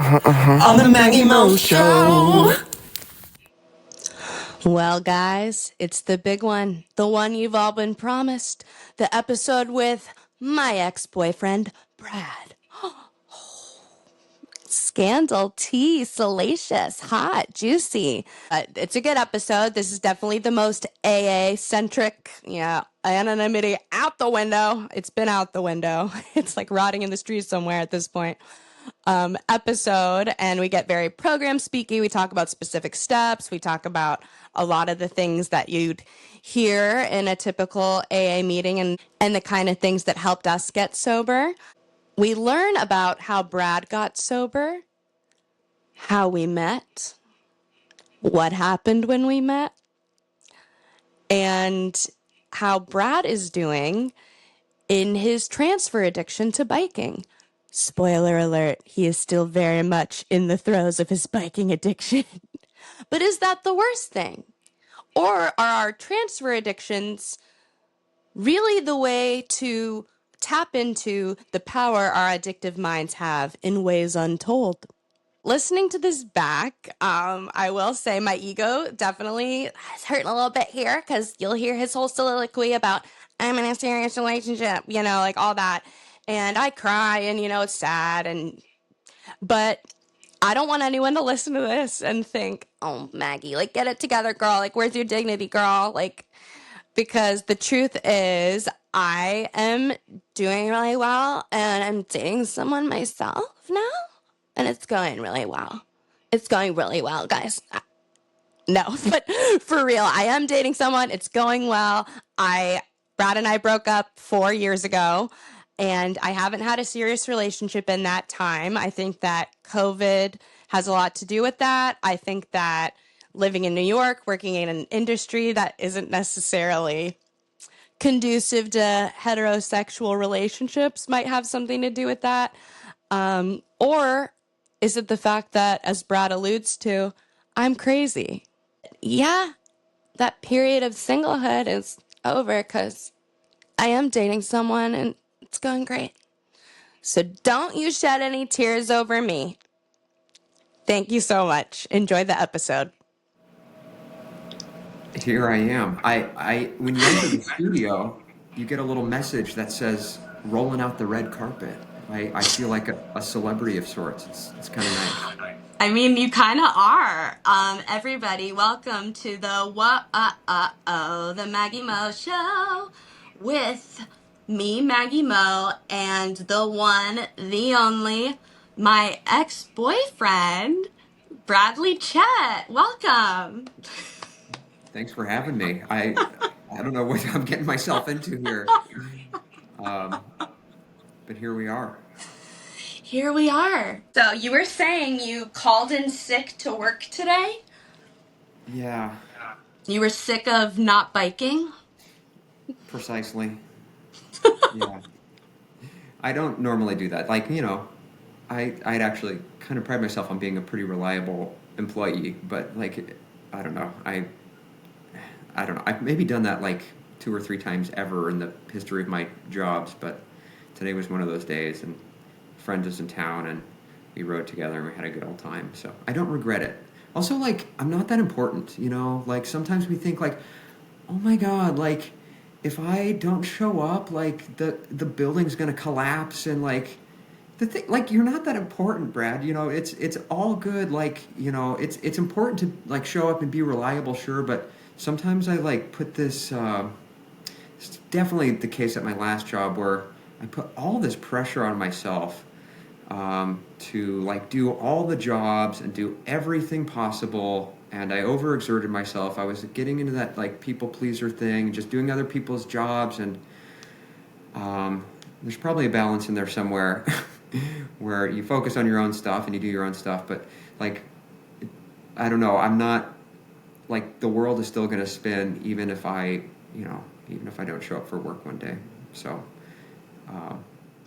On the Maggie Mo Show. Well, guys, it's the big one. The one you've all been promised. The episode with my ex-boyfriend, Brad. Scandal tea, salacious, hot, juicy. It's a good episode. This is definitely the most AA-centric, anonymity out the window. It's been out the window. It's like rotting in the streets somewhere at this point. Episode, and we get very program speaky. We talk about specific steps. We talk about a lot of the things that you'd hear in a typical AA meeting and the kind of things that helped us get sober. We learn about how Brad got sober, how we met, what happened when we met, and how Brad is doing in his transfer addiction to biking. Spoiler alert, he is still very much in the throes of his biking addiction. But is that the worst thing? Or are our transfer addictions really the way to tap into the power our addictive minds have in ways untold? Listening to this back, I will say my ego definitely is hurting a little bit here because you'll hear his whole soliloquy about, I'm in a serious relationship, like all that. And I cry and, it's sad. But I don't want anyone to listen to this and think, oh, Maggie, get it together, girl. Where's your dignity, girl? Because the truth is I am doing really well and I'm dating someone myself now. And it's going really well. It's going really well, guys. No, but for real, I am dating someone. It's going well. Brad and I broke up 4 years ago, and I haven't had a serious relationship in that time. I think that COVID has a lot to do with that. I think that living in New York, working in an industry that isn't necessarily conducive to heterosexual relationships might have something to do with that. Or is it the fact that, as Brad alludes to, I'm crazy? Yeah, that period of singlehood is over because I am dating someone and it's going great. So don't you shed any tears over me. Thank you so much. Enjoy the episode. Here I am. When you enter the studio, you get a little message that says rolling out the red carpet. I feel like a celebrity of sorts. It's kind of nice. I mean, you kind of are. Everybody, welcome to the the Maggie Mo Show with me, Maggie Mo, and the one, the only, my ex-boyfriend, Bradley Chet. Welcome. Thanks for having me. I don't know what I'm getting myself into here, but here we are. Here we are. So you were saying you called in sick to work today? Yeah, You were sick of not biking? precisely. Yeah. I don't normally do that. I'd actually kind of pride myself on being a pretty reliable employee, but I don't know. I don't know. I've maybe done that like 2 or 3 times ever in the history of my jobs, but today was one of those days, and a friend is in town, and we rode together, and we had a good old time. So I don't regret it. Also, I'm not that important, you know. Sometimes we think oh my God, if I don't show up, the building's gonna collapse, and the thing, you're not that important, Brad. It's all good. It's important to show up and be reliable, sure, but sometimes I put this. It's definitely the case at my last job where I put all this pressure on myself to do all the jobs and do everything possible, and I overexerted myself. I was getting into that people pleaser thing, just doing other people's jobs, and there's probably a balance in there somewhere where you focus on your own stuff and you do your own stuff, but I don't know, I'm not the world is still going to spin even if I don't show up for work one day. So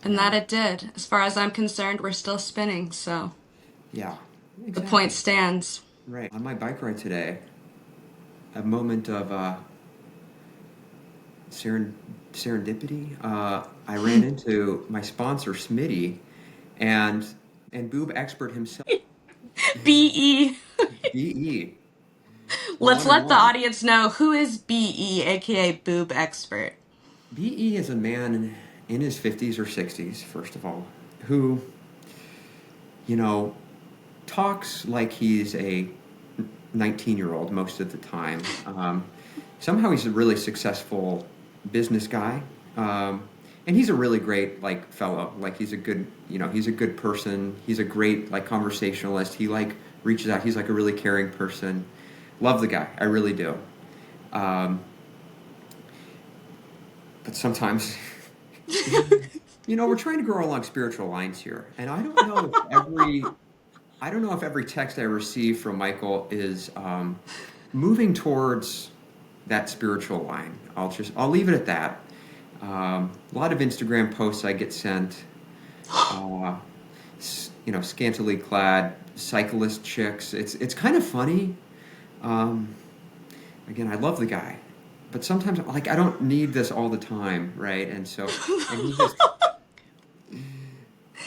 and that it did. As far as I'm concerned, we're still spinning, so yeah, exactly. The point stands. Right. On my bike ride today, a moment of serendipity. I ran into my sponsor, Smitty, and and boob expert himself. BE. BE, the Let's one and let the only. audience know who is BE, aka boob expert. BE is a man in his 50s or 60s, first of all, who, you know, talks like he's a 19-year-old most of the time. Somehow he's a really successful business guy. And he's a really great like fellow. Like he's a good, he's a good person. He's a great like conversationalist. He like reaches out. He's like a really caring person. Love the guy. I really do. But sometimes, we're trying to grow along spiritual lines here, and I don't know if every text I receive from Michael is moving towards that spiritual line. I'll leave it at that. A lot of Instagram posts I get sent, scantily clad cyclist chicks. It's kind of funny. Again, I love the guy, but sometimes like I don't need this all the time, right? And he just.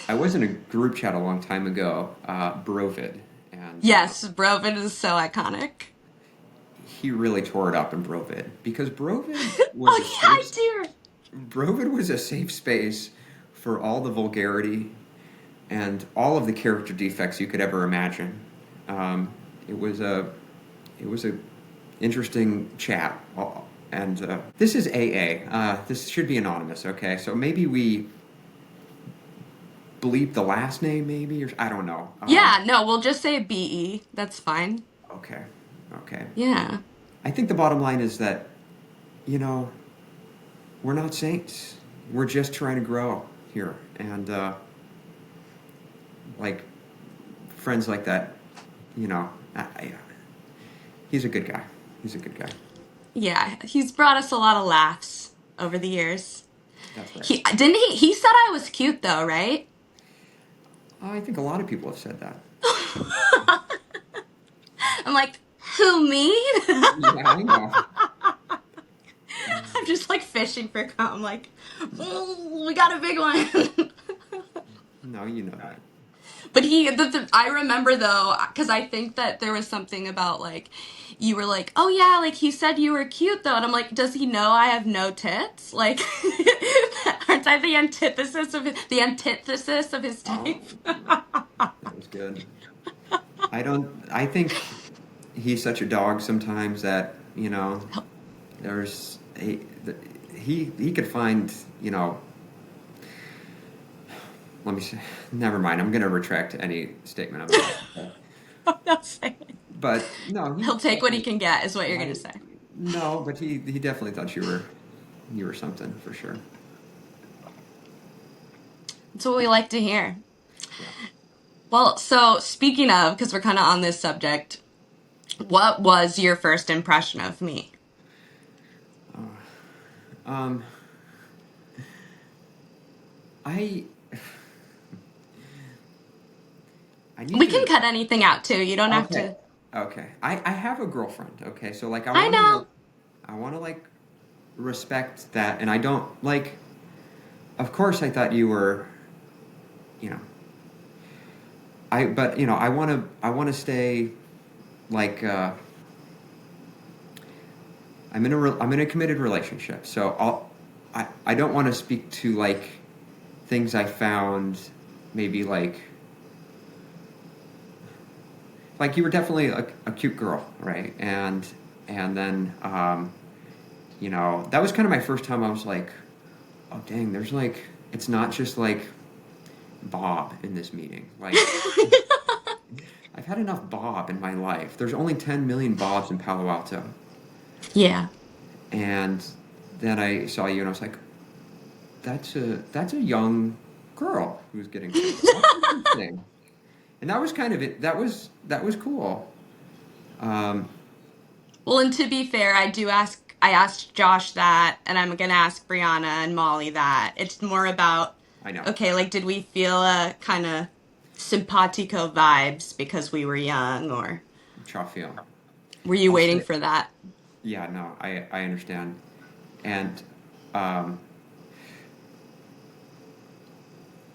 I was in a group chat a long time ago, Brovid, and Yes, Broven is so iconic. he really tore it up in Brovid because Oh yeah, I do. Brovid was a safe space for all the vulgarity and all of the character defects you could ever imagine. It was a interesting chat, and this is AA. This should be anonymous, okay? So maybe we bleep the last name, maybe, or I don't know. Yeah, no, we'll just say BE. That's fine. Okay. Yeah. I think the bottom line is that, we're not saints. We're just trying to grow here. And, like, friends like that, he's a good guy. He's a good guy. Yeah, he's brought us a lot of laughs over the years. That's right. He said I was cute though, right? I think a lot of people have said that. I'm like, who, me? Yeah, I know. I'm just like fishing for cum. Like, we got a big one. No, you know that. But I remember though, because I think that there was something about like, you were like, oh yeah, like he said you were cute though, and I'm like, does he know I have no tits? Like, aren't I the antithesis of his type? That was good. I think he's such a dog sometimes that, there's, he could find, let me say, never mind. I'm going to retract any statement I'm about to say. I'm not saying. But no, He'll take what he can get, is what you're gonna say. No, but he definitely thought you were something for sure. That's what we like to hear. Yeah. Well, so speaking of, because we're kind of on this subject, what was your first impression of me? I need We to, can cut anything out too. You don't have okay. to. Okay. I have a girlfriend, okay? So like I know. I want to like respect that, and I don't like, of course I thought you were, but I want to stay like I'm in a committed relationship, so I don't want to speak to like things I found maybe like you were definitely a cute girl, right? And then that was kind of my first time I was like, oh dang, there's like, it's not just like Bob in this meeting. Like I've had enough Bob in my life. There's only 10 million Bobs in Palo Alto. Yeah. And then I saw you and I was like, that's a young girl who's getting sick. That's interesting. And that was kind of it. That was cool. Well, and to be fair, I asked Josh that, and I'm gonna ask Brianna and Molly that. It's more about, I know. okay, like, did we feel a kind of simpatico vibes because we were young, or Chaffion. were you waiting for that? Yeah, no, I understand. And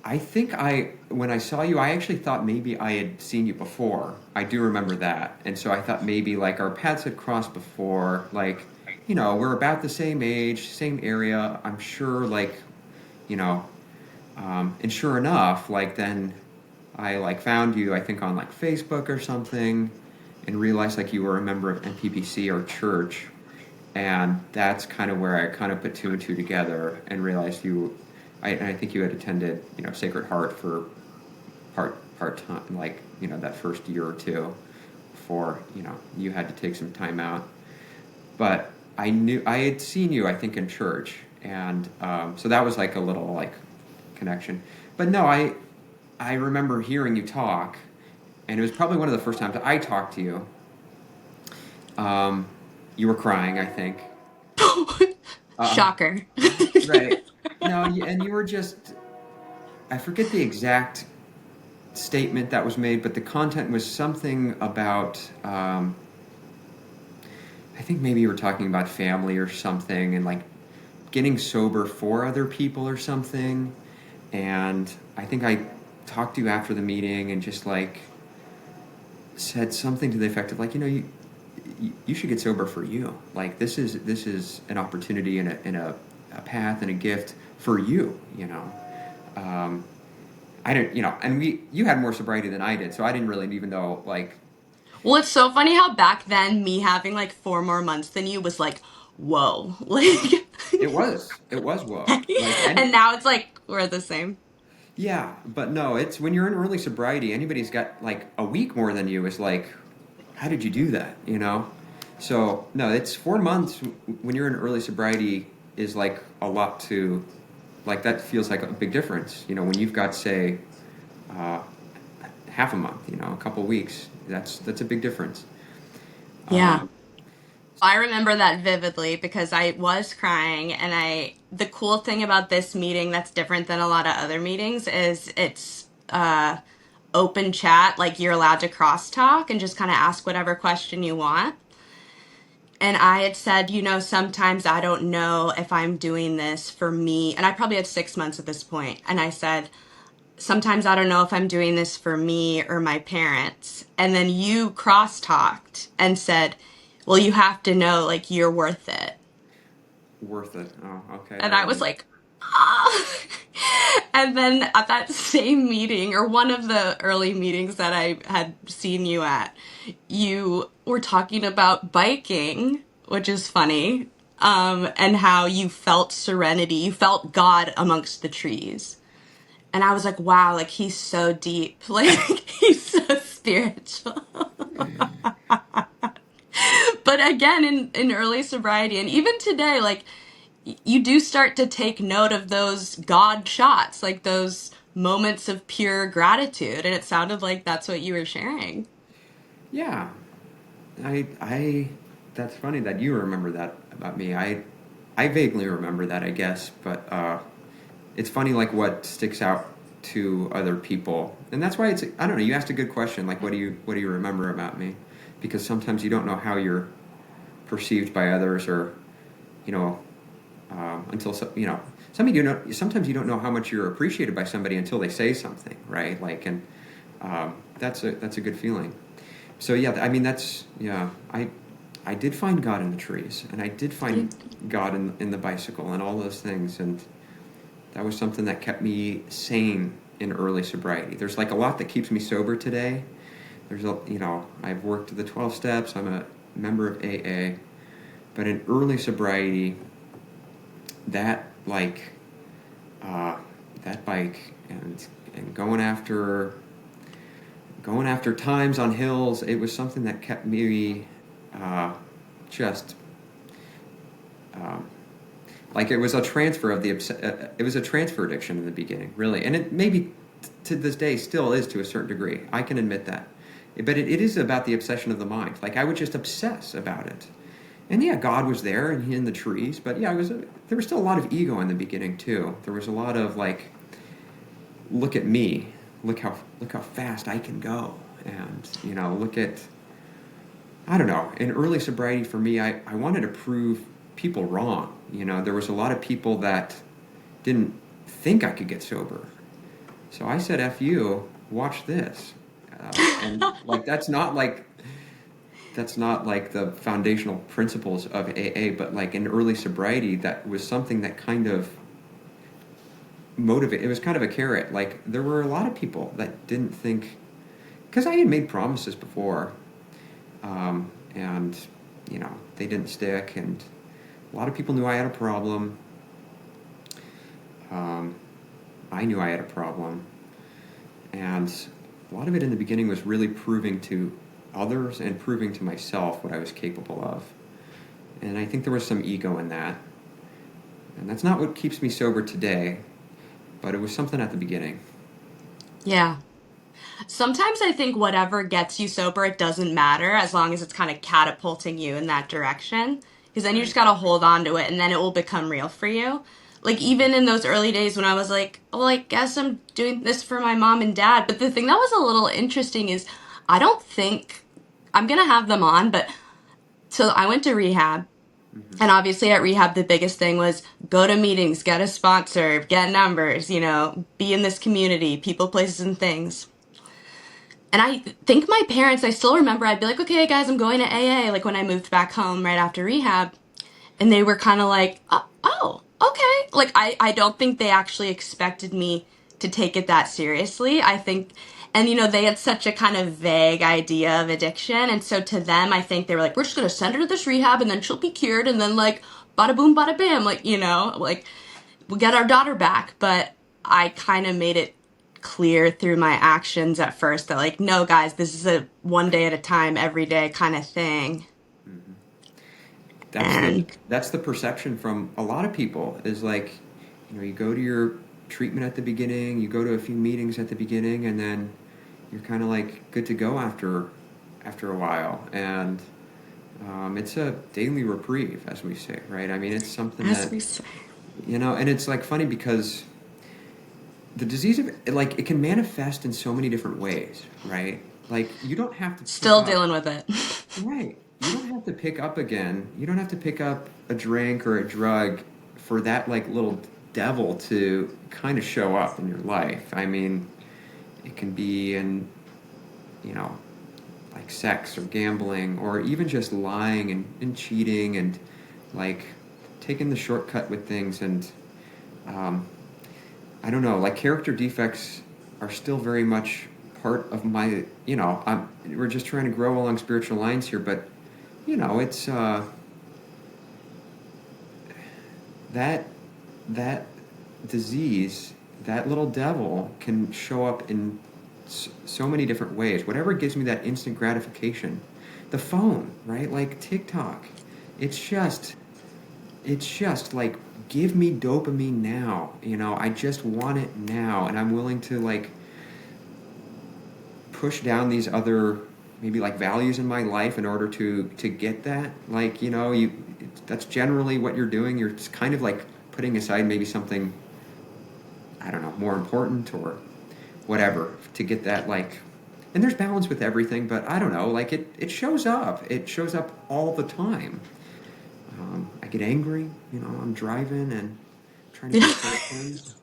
I think when I saw you, I actually thought maybe I had seen you before. I do remember that. And so I thought maybe like our paths had crossed before, like, we're about the same age, same area. I'm sure, like, you know, and sure enough, like then I like found you, I think on like Facebook or something, and realized like you were a member of NPBC or church, and that's kind of where I kind of put two and two together and realized I think you had attended Sacred Heart for part time, like that first year or two before you had to take some time out. But I had seen you, I think, in church, and so that was like a little like connection. But no, I remember hearing you talk, and it was probably one of the first times I talked to you. You were crying, I think. Uh, Shocker. right. No, and you were just, I forget the exact statement that was made, but the content was something about, I think maybe you were talking about family or something, and like getting sober for other people or something. And I think I talked to you after the meeting and just like said something to the effect of like, you should get sober for you. Like this is an opportunity and a path and a gift for you. I didn't, and you had more sobriety than I did, so I didn't really even know like. Well, it's so funny how back then me having like 4 more months than you was like, whoa. Like, It was whoa, like, and and now it's like we're the same. yeah, but no, it's when you're in early sobriety, anybody's got like a week more than you is like, how did you do that? So no, it's 4 months when you're in early sobriety is like a lot to, like that feels like a big difference. When you've got say, uh, half a month, a couple weeks, that's a big difference. Yeah. Um, I remember that vividly because I was crying and the cool thing about this meeting that's different than a lot of other meetings is it's open chat, like you're allowed to crosstalk and just kind of ask whatever question you want. And I had said, sometimes I don't know if I'm doing this for me. And I probably had 6 months at this point. And I said, sometimes I don't know if I'm doing this for me or my parents. And then you cross-talked and said, well, you have to know, like, you're worth it. Worth it. Oh, okay. And I was like, ah. And then at that same meeting, or one of the early meetings that I had seen you at, you were talking about biking, which is funny, and how you felt serenity. You felt God amongst the trees. And I was like, wow, like he's so deep. Like he's so spiritual. But again, in early sobriety, and even today, like you do start to take note of those God shots, like those moments of pure gratitude. And it sounded like that's what you were sharing. yeah, I that's funny that you remember that about me. I vaguely remember that, I guess, but it's funny like what sticks out to other people, and that's why it's, I don't know. You asked a good question, like what do you remember about me? Because sometimes you don't know how you're perceived by others, or you know, until sometimes you don't know how much you're appreciated by somebody until they say something, right? Like, and that's a good feeling. So yeah, I mean that's, yeah. I did find God in the trees, and I did find God in the bicycle and all those things, and that was something that kept me sane in early sobriety. There's like a lot that keeps me sober today. I've worked the 12 steps. I'm a member of AA, but in early sobriety, that like that bike and going after times on hills, it was something that kept me just like it was a transfer of it was a transfer addiction in the beginning, really, and it maybe to this day still is to a certain degree. I can admit that, but it is about the obsession of the mind. Like I would just obsess about it, and yeah, God was there and in the trees, but yeah, there was still a lot of ego in the beginning too. There was a lot of like, look at me, look how fast I can go, and look at, I don't know. In early sobriety for me, I wanted to prove people wrong. There was a lot of people that didn't think I could get sober. So I said, F you, watch this. And like, that's not like the foundational principles of AA, but like in early sobriety, that was something that kind of motivated. It was kind of a carrot. Like there were a lot of people that didn't think, because I had made promises before, and they didn't stick, and a lot of people knew I had a problem. Um, I knew I had a problem, and a lot of it in the beginning was really proving to others and proving to myself what I was capable of. And I think there was some ego in that. And that's not what keeps me sober today, but it was something at the beginning. Yeah. Sometimes I think whatever gets you sober, it doesn't matter as long as it's kind of catapulting you in that direction. Because then you just Right. gotta hold on to it and then it will become real for you. Like, even in those early days when I was like, well, I guess I'm doing this for my mom and dad. But the thing that was a little interesting is I don't think I'm gonna have them on, but so I went to rehab. Mm-hmm. And obviously at rehab, the biggest thing was go to meetings, get a sponsor, get numbers, be in this community, people, places, and things. And I think my parents, I still remember, I'd be like, okay, guys, I'm going to AA, like when I moved back home right after rehab. And they were kind of like, oh, okay. Like, I don't think they actually expected me to take it that seriously. I think, and they had such a kind of vague idea of addiction. And so to them, I think they were like, we're just going to send her to this rehab and then she'll be cured. And then, like, bada boom, bada bam, like, like, we'll get our daughter back. But I kind of made it clear through my actions at first that, like, no, guys, this is a one day at a time, every day kind of thing. Mm-hmm. That's the And that's the perception from a lot of people is like, you go to your treatment at the beginning, you go to a few meetings at the beginning, and then you're kind of like good to go after a while. And it's a daily reprieve, as we say, right? I mean, it's something as that, we say, and it's like funny because the disease of like it can manifest in so many different ways, right? Like you don't have to pick still up, dealing with it. right? You don't have to pick up again. You don't have to pick up a drink or a drug for that like little devil to kind of show up in your life. I mean, it can be in, you know, like sex or gambling or even just lying and cheating and like taking the shortcut with things and um, I don't know, like character defects are still very much part of my, we're just trying to grow along spiritual lines here, but it's that that disease, that little devil can show up in so many different ways. Whatever gives me that instant gratification, the phone, right? Like TikTok, it's just like give me dopamine now. I just want it now, and I'm willing to like push down these other maybe like values in my life in order to get that. Like you that's generally what you're doing. You're just kind of like putting aside maybe something, I don't know, more important or whatever to get that like. And there's balance with everything, but I don't know, like it shows up. It shows up all the time. I get angry, I'm driving and trying to control things.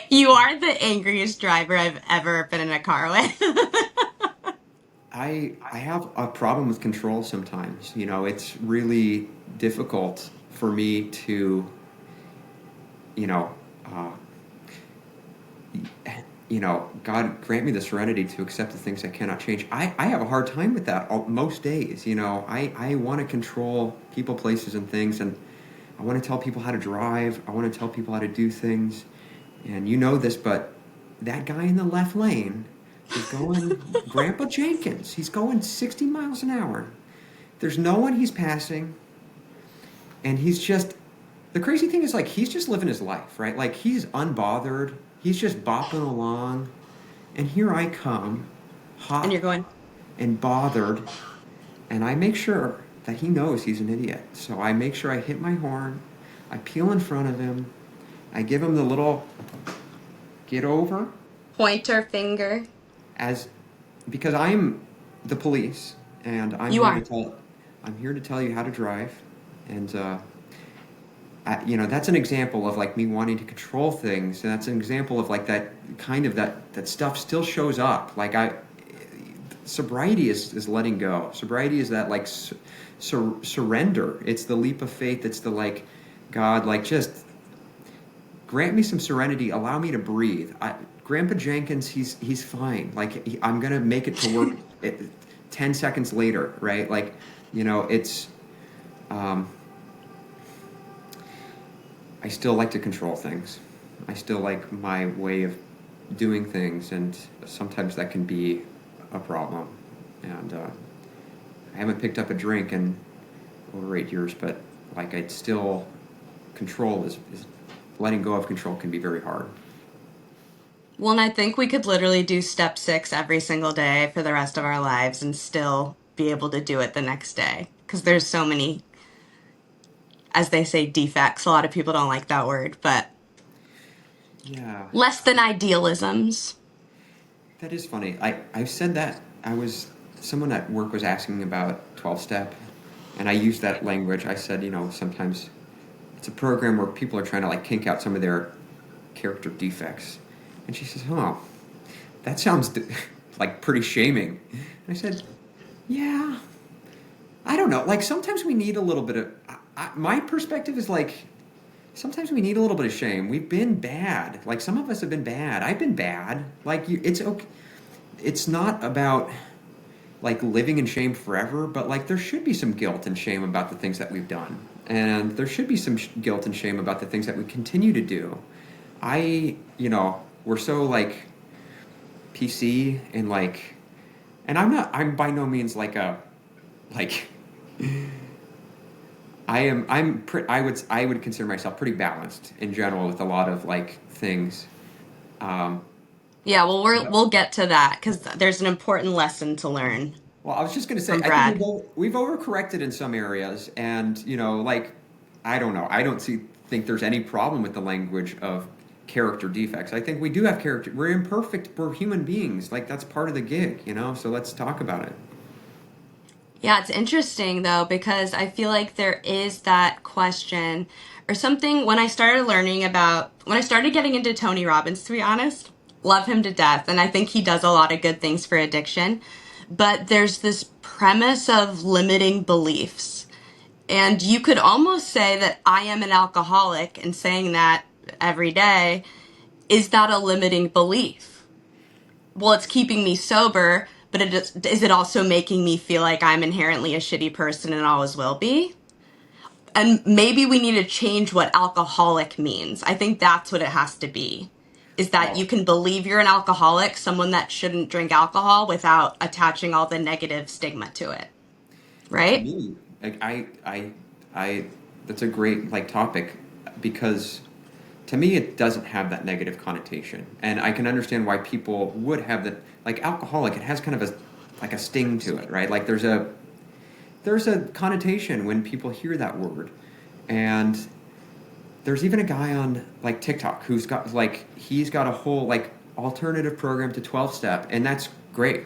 You are the angriest driver I've ever been in a car with. I have a problem with control sometimes. It's really difficult for me to, you know, uh, God grant me the serenity to accept the things I cannot change. I have a hard time with that most days. I want to control people, places, and things, and I want to tell people how to drive. I want to tell people how to do things. And you know this, but that guy in the left lane is going, Grandpa Jenkins, he's going 60 miles an hour. There's no one he's passing. And the crazy thing is like, he's just living his life, right? Like he's unbothered. He's just bopping along. And here I come, And hot you're going, and bothered. And I make sure that he knows he's an idiot. So I make sure I hit my horn. I peel in front of him. I give him the little get over pointer finger. as because I'm the police and You are. I'm here to tell you how to drive and that's an example of like me wanting to control things, and that's an example of like that kind of that stuff still shows up. Like sobriety is letting go. Sobriety is that like surrender. It's the leap of faith. It's the like, God, like just grant me some serenity. Allow me to breathe. Grandpa Jenkins, he's fine. Like I'm gonna make it to work 10 seconds later, right? Like, it's. Um, I still like to control things. I still like my way of doing things, and sometimes that can be a problem. And I haven't picked up a drink in over 8 years, but like I still control is letting go of control can be very hard. Well, and I think we could literally do step 6 every single day for the rest of our lives and still be able to do it the next day. Because there's so many, as they say, defects. A lot of people don't like that word, but Yeah, less than idealisms. that is funny. I've said that. Someone at work was asking about 12-step, and I used that language. I said, sometimes it's a program where people are trying to like kink out some of their character defects. And she says, "Oh, that sounds like pretty shaming." And I said, "Yeah, I don't know. Like sometimes we need a little bit of. My perspective is like sometimes we need a little bit of shame. We've been bad. Like some of us have been bad. I've been bad. Like it's okay. It's not about like living in shame forever, but like there should be some guilt and shame about the things that we've done, and there should be some guilt and shame about the things that we continue to do. We're so like PC and like, and I'm by no means like like, I would consider myself pretty balanced in general with a lot of like things. Um, Yeah, well, we'll get to that because there's an important lesson to learn well, I was just going to say, from I think Brad. we've overcorrected in some areas, and like, I don't know, I don't think there's any problem with the language of character defects. I think we do have character. We're imperfect. We're human beings. Like that's part of the gig, So let's talk about it. Yeah, it's interesting though, because I feel like there is that question or something when I started getting into Tony Robbins, to be honest, love him to death. And I think he does a lot of good things for addiction. But there's this premise of limiting beliefs. And you could almost say that I am an alcoholic, and saying that every day, is that a limiting belief? Well, it's keeping me sober, but is it also making me feel like I'm inherently a shitty person and always will be? And maybe we need to change what alcoholic means. I think that's what it has to be. Is that you Well, can believe you're an alcoholic, someone that shouldn't drink alcohol without attaching all the negative stigma to it. to Right? me, like I, that's a great like topic because to me it doesn't have that negative connotation, and I can understand why people would have that. Like alcoholic, it has kind of a sting to it, right? Like there's a connotation when people hear that word, and there's even a guy on like TikTok he's got a whole like alternative program to 12-step, and that's great.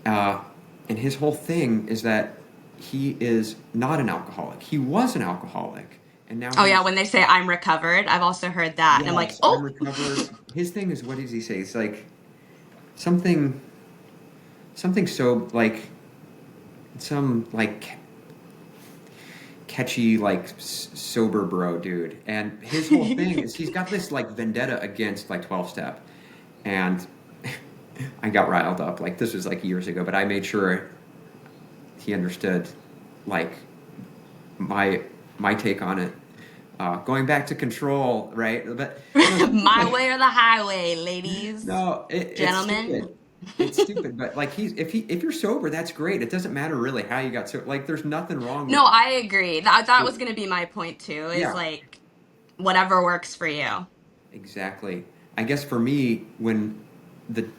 Uh, and his whole thing is that he is not an alcoholic. He was an alcoholic, and now Oh yeah, he's when they say I'm recovered, I've also heard that. And I'm like, yes, I'm oh, recovered. His thing is, what does he say? It's like something, something so like some like catchy like sober bro dude, and his whole thing is he's got this like vendetta against like 12-step, and I got riled up. Like this was like years ago, but I made sure he understood like my my take on it. Going back to control, right? But my way or the highway, ladies, no, it's gentlemen. stupid. It's stupid. But like if you're sober, that's great. It doesn't matter really how you got so. Like there's nothing wrong No, with. I agree. That was going to be my point too, is Yeah, like whatever works for you. exactly. I guess for me, when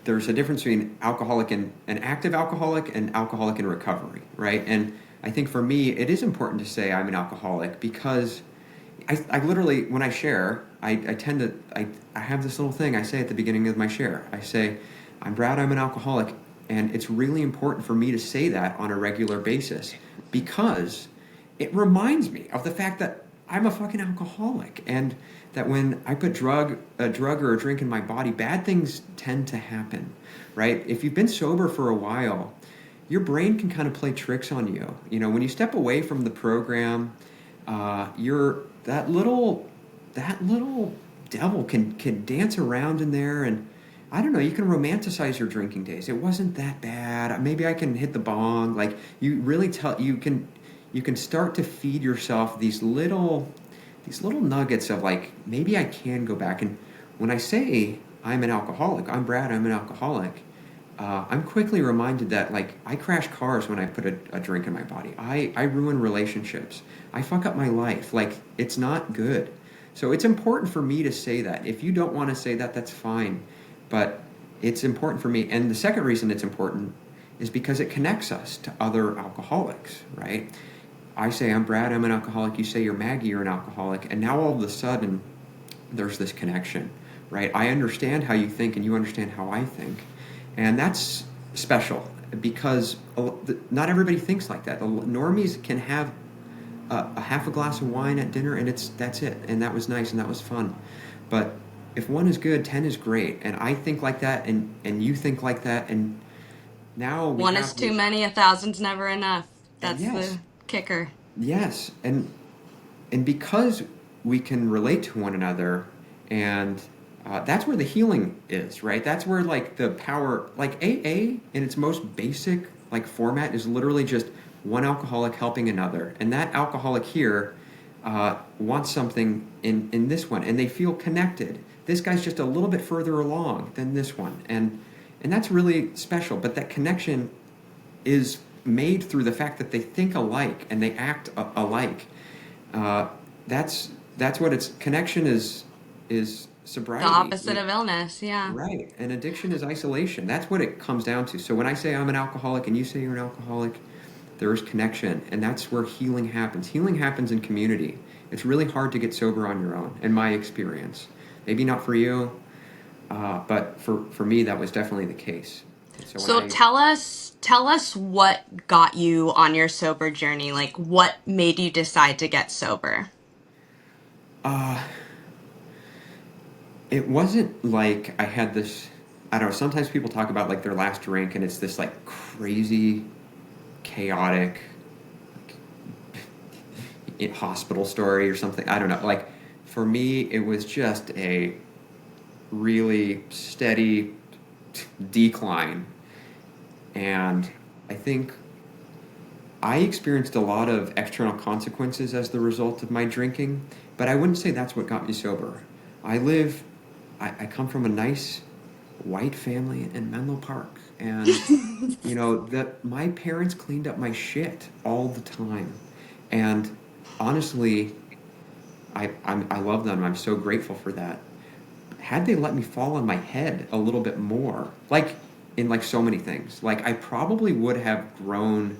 there's a difference between alcoholic and an active alcoholic and alcoholic in recovery, right? And I think for me, it is important to say I'm an alcoholic because I literally, when I share, I tend to, I have this little thing I say at the beginning of my share. I say, I'm Brad, I'm an alcoholic. And it's really important for me to say that on a regular basis because it reminds me of the fact that I'm a fucking alcoholic, and that when I put a drug or a drink in my body, bad things tend to happen, right? If you've been sober for a while, your brain can kind of play tricks on you. When you step away from the program, you're that little devil can dance around in there, and I don't know, you can romanticize your drinking days. It wasn't that bad. Maybe I can hit the bong. Like, you can start to feed yourself these little nuggets of, like, maybe I can go back. And when I say I'm an alcoholic, I'm Brad, I'm an alcoholic, I'm quickly reminded that, like, I crash cars when I put a drink in my body. I ruin relationships. I fuck up my life. Like, it's not good. So it's important for me to say that. If you don't want to say that, that's fine. But it's important for me. And the second reason it's important is because it connects us to other alcoholics, right? I say I'm Brad, I'm an alcoholic. You say you're Maggie, you're an alcoholic. And now all of a sudden, there's this connection, right? I understand how you think and you understand how I think. And that's special because not everybody thinks like that. The normies can have a half a glass of wine at dinner, and that's it. And that was nice and that was fun. But if one is good, 10 is great. And I think like that, and you think like that, and now One is too many, 1,000's never enough. That's yes, the kicker. yes, and because we can relate to one another, and that's where the healing is, right? That's where, like, the power, like, AA in its most basic, like, format is literally just one alcoholic helping another, and that alcoholic here wants something in this one, and they feel connected. This guy's just a little bit further along than this one, and that's really special. But that connection is made through the fact that they think alike and they act alike. That's what it's connection is sobriety. The opposite of illness, yeah. Right. And addiction is isolation. That's what it comes down to. So when I say I'm an alcoholic and you say you're an alcoholic, there's connection, and that's where healing happens. Healing happens in community. It's really hard to get sober on your own, in my experience. Maybe not for you, but for me, that was definitely the case. So tell us what got you on your sober journey. Like, what made you decide to get sober? It wasn't like I had this, I don't know, sometimes people talk about, like, their last drink, and it's this, like, crazy, chaotic hospital story or something. I don't know. Like, for me, it was just a really steady decline. And I think I experienced a lot of external consequences as the result of my drinking, but I wouldn't say that's what got me sober. I come from a nice white family in Menlo Park, and that my parents cleaned up my shit all the time, and honestly, I love them. I'm so grateful for that. Had they let me fall on my head a little bit more, like in, like, so many things, like, I probably would have grown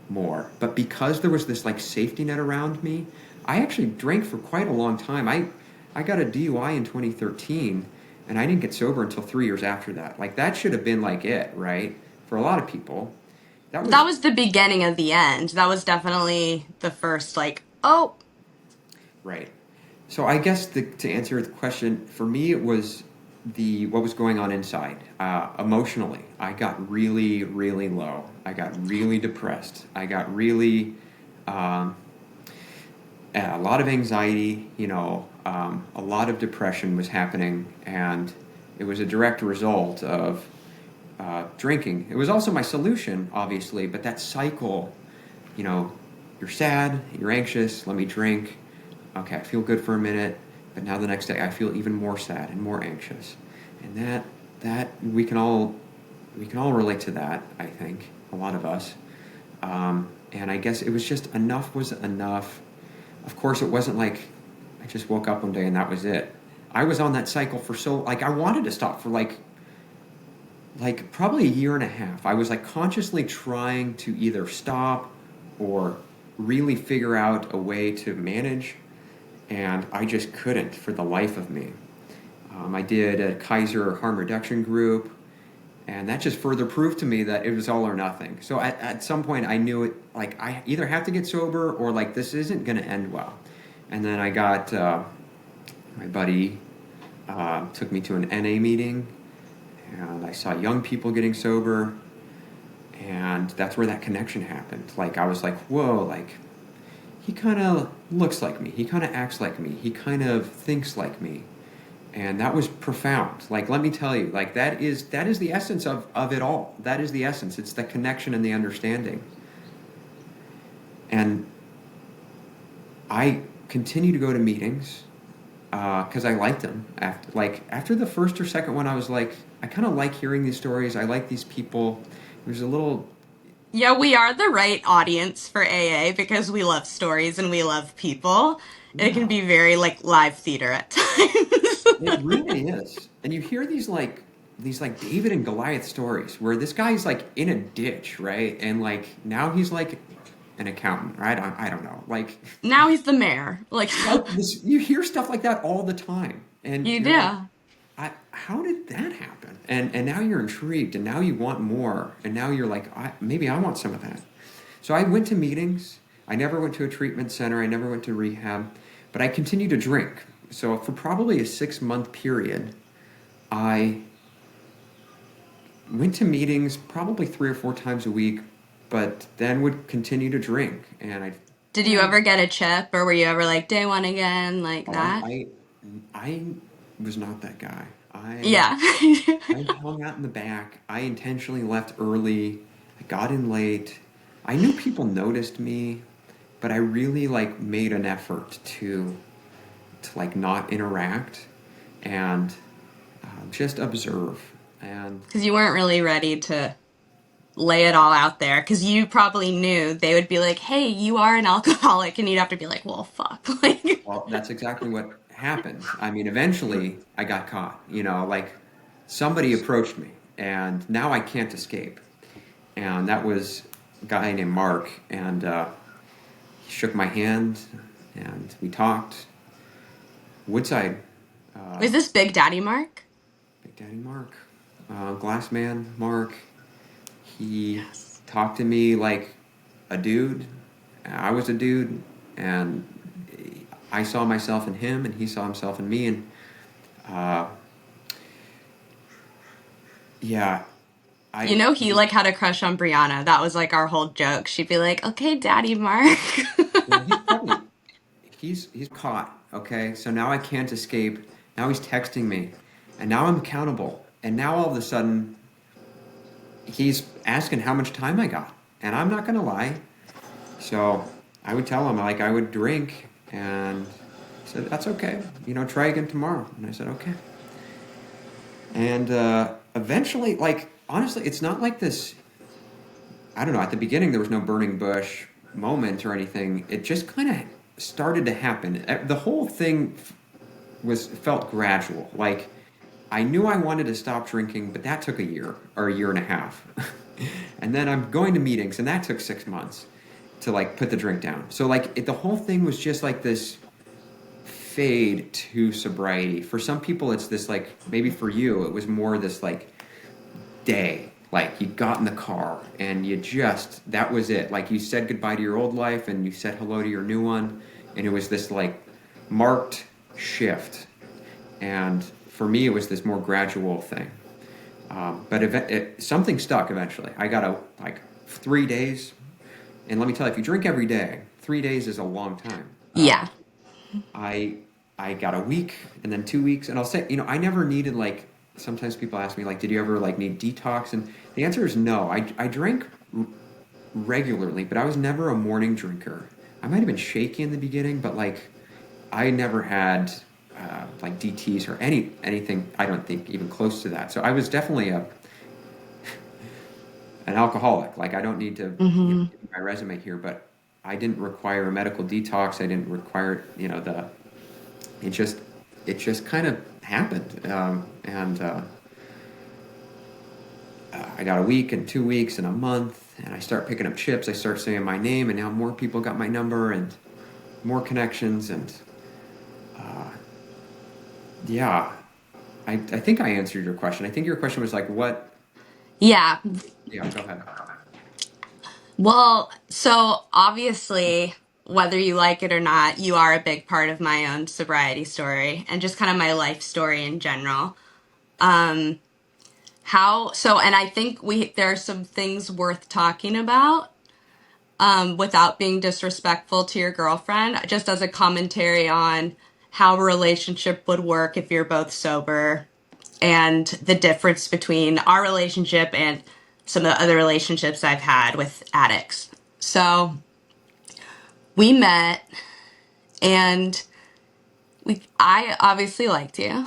more. But because there was this, like, safety net around me, I actually drank for quite a long time. I got a DUI in 2013, and I didn't get sober until 3 years after that. Like, that should have been, like, it, right? For a lot of people. That was the beginning of the end. That was definitely the first, like, oh. Right. So I guess to answer the question, for me it was what was going on inside. Emotionally, I got really, really low. I got really depressed. I got really a lot of anxiety. A lot of depression was happening, and it was a direct result of drinking. It was also my solution, obviously, but that cycle, you're sad, you're anxious, let me drink. Okay, I feel good for a minute, but now the next day I feel even more sad and more anxious. And that we can all relate to that, I think, a lot of us. And I guess it was just enough was enough. Of course, it wasn't like I just woke up one day and that was it. I was on that cycle for I wanted to stop for like probably a year and a half. I was, like, consciously trying to either stop or really figure out a way to manage, and I just couldn't for the life of me. I did a Kaiser harm reduction group, and that just further proved to me that it was all or nothing. So at some point I knew it, like, I either have to get sober or, like, this isn't going to end well. And then I got my buddy took me to an NA meeting, and I saw young people getting sober, and that's where that connection happened. Like I was like, whoa, like he kind of looks like me, he kind of acts like me, he kind of thinks like me, and that was profound. Like let me tell you, like that is the essence of it all. That is the essence. It's the connection and the understanding. And I continue to go to meetings because I liked them. After the first or second one, I was like, I kind of like hearing these stories. I like these people. There's a little, Yeah, we are the right audience for AA because we love stories and we love people. It can yeah, be very like live theater at times. it really is. And you hear these like David and Goliath stories where this guy's like in a ditch, right? And like now he's like an accountant, right? I don't know. Like Now he's the mayor. Like, you hear stuff like that all the time, and you you're like, do. how did that happen? And now you're intrigued, and now you want more, and now you're like, maybe I want some of that. So I went to meetings. I never went to a treatment center. I never went to rehab, but I continued to drink. So for probably a 6-month period, I went to meetings probably 3 or 4 times a week, but then would continue to drink. And I, Did you yeah, ever get a chip or were you ever like day one again, like oh, that? I was not that guy. Yeah. I hung out in the back. I intentionally left early. I got in late. I knew people noticed me, but I really like made an effort to like not interact and just observe. And Because you weren't really ready to lay it all out there. Because you probably knew they would be like, hey, you are an alcoholic. And you'd have to be like, well, fuck. Like, well, that's exactly what happened. I mean, eventually I got caught. Like somebody approached me, and now I can't escape. And that was a guy named Mark, and he shook my hand, and we talked. Woodside, uh, was this Big Daddy Mark? Big Daddy Mark, Glass Man Mark. He Yes. talked to me like a dude. I was a dude, and I saw myself in him, and he saw himself in me, and uh, yeah, You I. know, he like had a crush on Brianna. That was like our whole joke. She'd be like, okay, Daddy Mark. Well, he's caught. Okay, so now I can't escape. Now he's texting me, and now I'm accountable. And now all of a sudden, he's asking how much time I got, and I'm not gonna lie. So I would tell him like I would drink, and he said that's okay. Try again tomorrow. And I said okay. And eventually, like honestly, it's not like this. I don't know. At the beginning, there was no burning bush moment or anything. It just kind of started to happen. The whole thing was felt gradual. Like I knew I wanted to stop drinking, but that took a year or a year and a half. And then I'm going to meetings, and that took 6 months to like put the drink down. So like the whole thing was just like this fade to sobriety. For some people, it's this like maybe for you, it was more this like day. Like you got in the car and that was it. Like you said goodbye to your old life and you said hello to your new one. And it was this like marked shift. And for me, it was this more gradual thing. But something stuck eventually. I got like 3 days. And let me tell you, if you drink every day, 3 days is a long time. Yeah. I I got a week and then 2 weeks, and I'll say, I never needed like. Sometimes people ask me like, did you ever like need detox? And the answer is no. I drank regularly, but I was never a morning drinker. I might have been shaky in the beginning, but like I never had like DTs or anything. I don't think even close to that. So I was definitely an alcoholic. Like I don't need to Hmm. give my resume here, but I didn't require a medical detox. I didn't require the. It just kind of happened, and I got a week and 2 weeks and a month, and I start picking up chips. I start saying my name, and now more people got my number and more connections, and yeah, I think I answered your question. I think your question was like, what? Yeah. Yeah, go ahead. Well, so obviously, whether you like it or not, you are a big part of my own sobriety story and just kind of my life story in general. And I think there are some things worth talking about, without being disrespectful to your girlfriend, just as a commentary on how a relationship would work if you're both sober and the difference between our relationship and some of the other relationships I've had with addicts. So we met, and I obviously liked you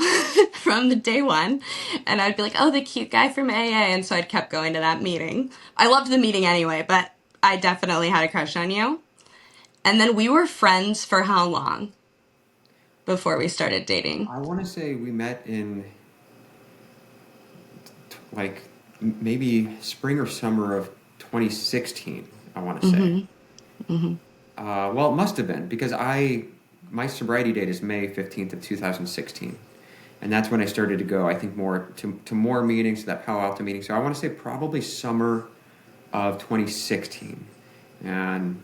from the day one, and I'd be like, oh, the cute guy from AA, and so I'd kept going to that meeting. I loved the meeting anyway, but I definitely had a crush on you. And then we were friends for how long before we started dating? I want to say we met in like maybe spring or summer of 2016. I want to say. Well, it must have been because my sobriety date is May 15th of 2016. And that's when I started to go, I think, more to more meetings, to that Palo Alto meeting. So I want to say probably summer of 2016. And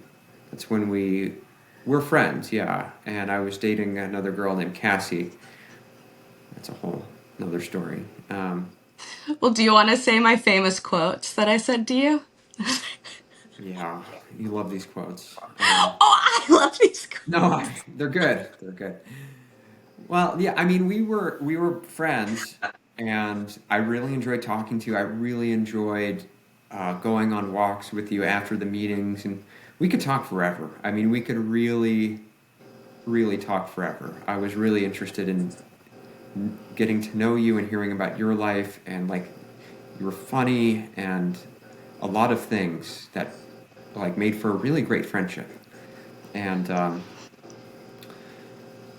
that's when we're friends, yeah. And I was dating another girl named Cassie. That's a whole another story. Well, do you want to say my famous quotes that I said to you? Yeah, you love these quotes. Oh, I love these quotes. No, they're good. They're good. Well, yeah, I mean, we were friends, and I really enjoyed talking to you. I really enjoyed going on walks with you after the meetings, and we could talk forever. I mean, we could really, really talk forever. I was really interested in getting to know you and hearing about your life, and like you were funny and a lot of things that like made for a really great friendship. And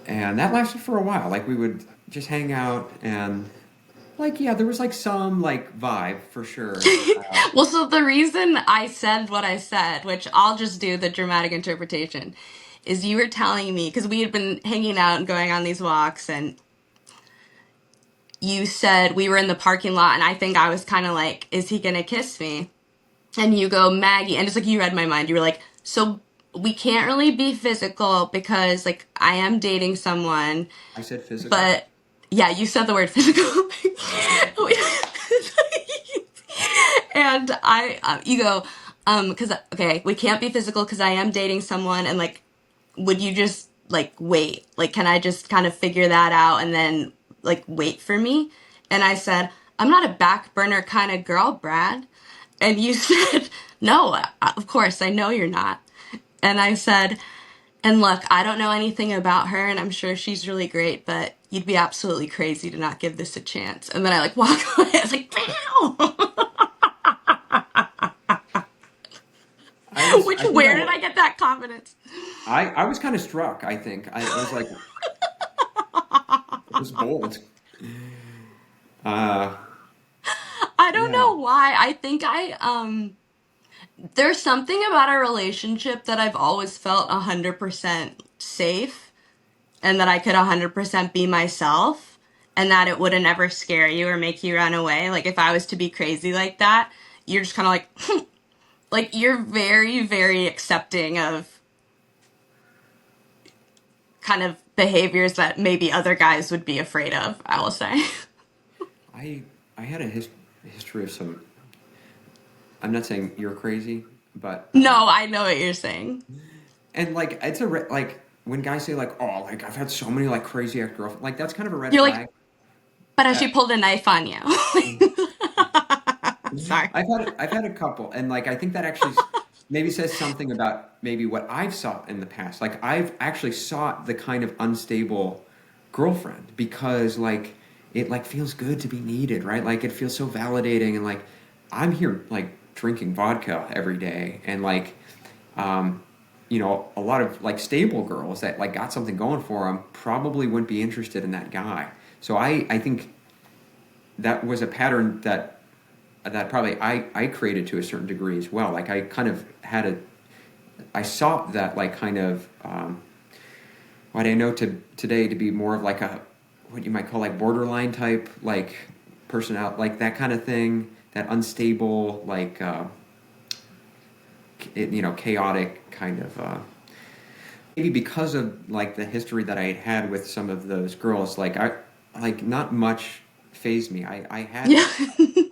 and that lasted for a while. Like we would just hang out and like yeah, there was like some like vibe for sure. Well, so the reason I said what I said, which I'll just do the dramatic interpretation, is you were telling me, because we had been hanging out and going on these walks, and you said we were in the parking lot, and I think I was kind of like, is he gonna kiss me? And you go, Maggie, and it's like you read my mind. You were like, so we can't really be physical because like I am dating someone, I said physical. but yeah, you said the word physical. And you go, because okay, we can't be physical because I am dating someone, and like, would you just like wait? Like, can I just kind of figure that out and then like wait for me? And I said, I'm not a back burner kind of girl, Brad. And you said, no, of course, I know you're not. And I said, and look, I don't know anything about her, and I'm sure she's really great, but you'd be absolutely crazy to not give this a chance. And then I like walk away. I was like, which, I think where did I get that confidence? I was kind of struck. I think I was like it was bold. Uh, I don't yeah. know why. I think there's something about our relationship that I've always felt 100% safe, and that I could 100% be myself, and that it would never scare you or make you run away. Like if I was to be crazy like that, you're just kind of like, like you're very, very accepting of kind of behaviors that maybe other guys would be afraid of, I will say. I had a history of some. I'm not saying you're crazy, but No, I know what you're saying. and like it's like when guys say like oh like I've had so many like crazy ex girlfriends like that's kind of a red You're like, flag. but has Uh, she pulled a knife on you? Sorry. I've had a couple, and like I think that actually maybe says something about maybe what I've sought in the past. Like I've actually sought the kind of unstable girlfriend because like it like feels good to be needed, right? Like it feels so validating, and like I'm here like drinking vodka every day, and like um, a lot of like stable girls that like got something going for them probably wouldn't be interested in that guy. So I think that was a pattern that probably I created to a certain degree as well. Like I kind of I sought that like kind of what I know today to be more of like a what you might call like borderline type like personality, like that kind of thing, that unstable like chaotic kind of maybe because of like the history that I had had with some of those girls, like not much phased me. Yeah.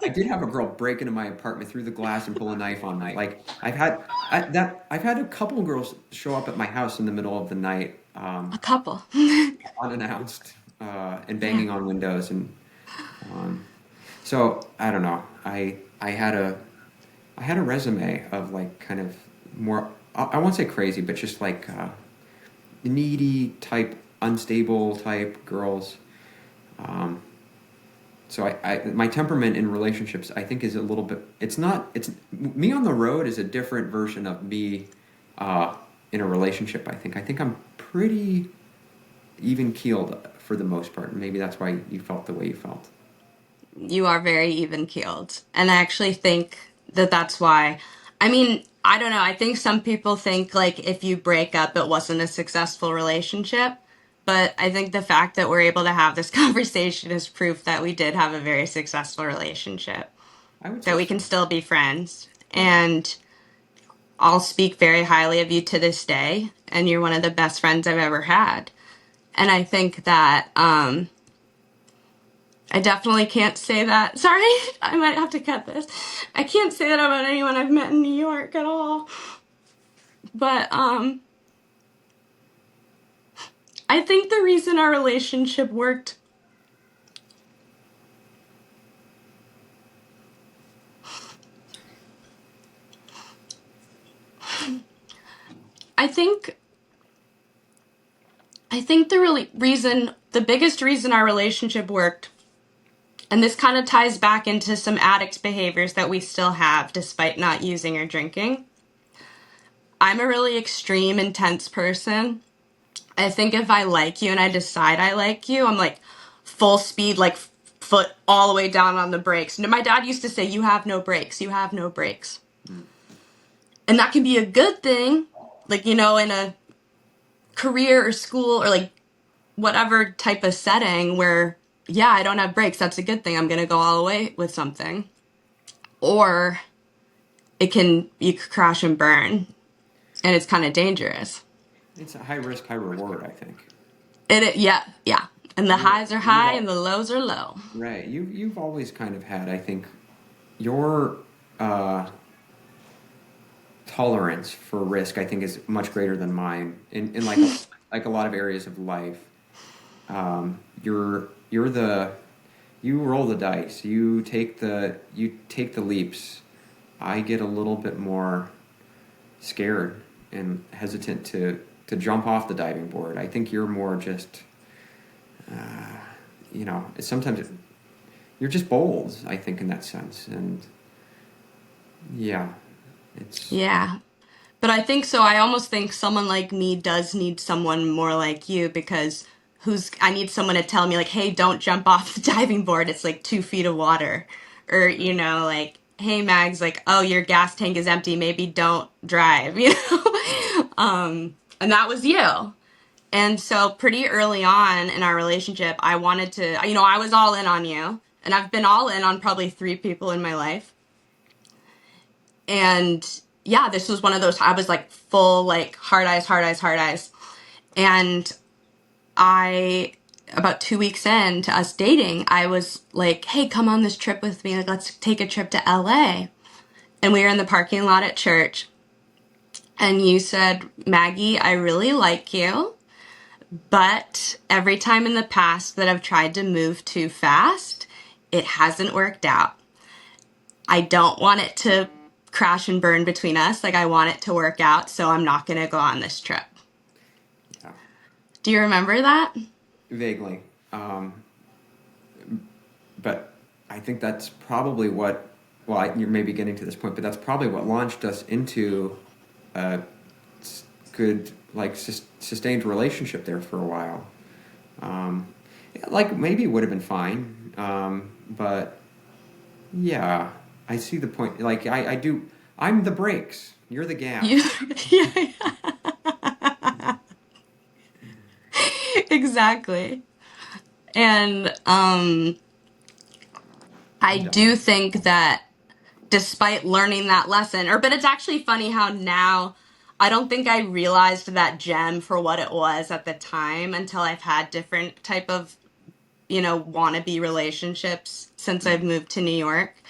I did have a girl break into my apartment through the glass and pull a knife on me. Like I've had a couple of girls show up at my house in the middle of the night, A couple. unannounced, and Yeah. banging on windows, and um, so I don't know. I had a resume of like kind of more. I won't say crazy, but just like needy type, unstable type girls. Um, so my temperament in relationships, I think, is a little bit. It's not. It's me on the road is a different version of me uh, in a relationship. I think I'm pretty even keeled for the most part. Maybe that's why you felt the way you felt. You are very even keeled. And I actually think that that's why. I mean, I don't know. I think some people think like if you break up, it wasn't a successful relationship. But I think the fact that we're able to have this conversation is proof that we did have a very successful relationship, I would that say we can so. still be friends. Yeah. And I'll speak very highly of you to this day. And you're one of the best friends I've ever had. And I think that I definitely can't say that. Sorry, I might have to cut this. I can't say that about anyone I've met in New York at all. But I think the reason our relationship worked, I think the biggest reason our relationship worked, and this kind of ties back into some addict behaviors that we still have despite not using or drinking. I'm a really extreme, intense person. I think if I like you and I decide I like you, I'm like full speed, like foot all the way down on the brakes. My dad used to say, "You have no brakes. You have no brakes," Mm. and that can be a good thing, like in a career or school or like whatever type of setting where yeah, I don't have brakes. That's a good thing. I'm gonna go all the way with something, or you could crash and burn, and it's kind of dangerous. It's a high risk, high reward, I think. Yeah, yeah. And the highs are You've high and all the lows are low. right. You've always kind of had, I think, your uh, tolerance for risk, I think, is much greater than mine in like a lot of areas of life. You're the you roll the dice. You take the leaps. I get a little bit more scared and hesitant to jump off the diving board. I think you're more just sometimes you're just bold. I think in that sense, and yeah, it's Yeah. But I think so. I almost think someone like me does need someone more like you because I need someone to tell me, like, hey, don't jump off the diving board. It's like 2 feet of water. Or, like, hey, Mags, like, oh, your gas tank is empty. Maybe don't drive, and that was you. And so pretty early on in our relationship, I wanted to, I was all in on you. And I've been all in on probably 3 people in my life. And yeah, this was one of those, I was like full, like hard eyes, hard eyes, hard eyes. And about 2 weeks in to us dating, I was like, hey, come on this trip with me. Like, let's take a trip to LA. And we were in the parking lot at church. And you said, Maggie, I really like you. But every time in the past that I've tried to move too fast, it hasn't worked out. I don't want it to crash and burn between us. Like, I want it to work out, so I'm not going to go on this trip. yeah, Do you remember that? vaguely. But I think that's probably what. Well, you're maybe getting to this point, but that's probably what launched us into a good, like, sustained relationship there for a while. Yeah, like maybe it would have been fine, but yeah, I see the point. Like I do. I'm the brakes. You're the You, gas. yeah, exactly. And I I'm do done. think that despite learning that lesson, but it's actually funny how now I don't think I realized that gem for what it was at the time until I've had different type of, wannabe relationships since I've moved to New York,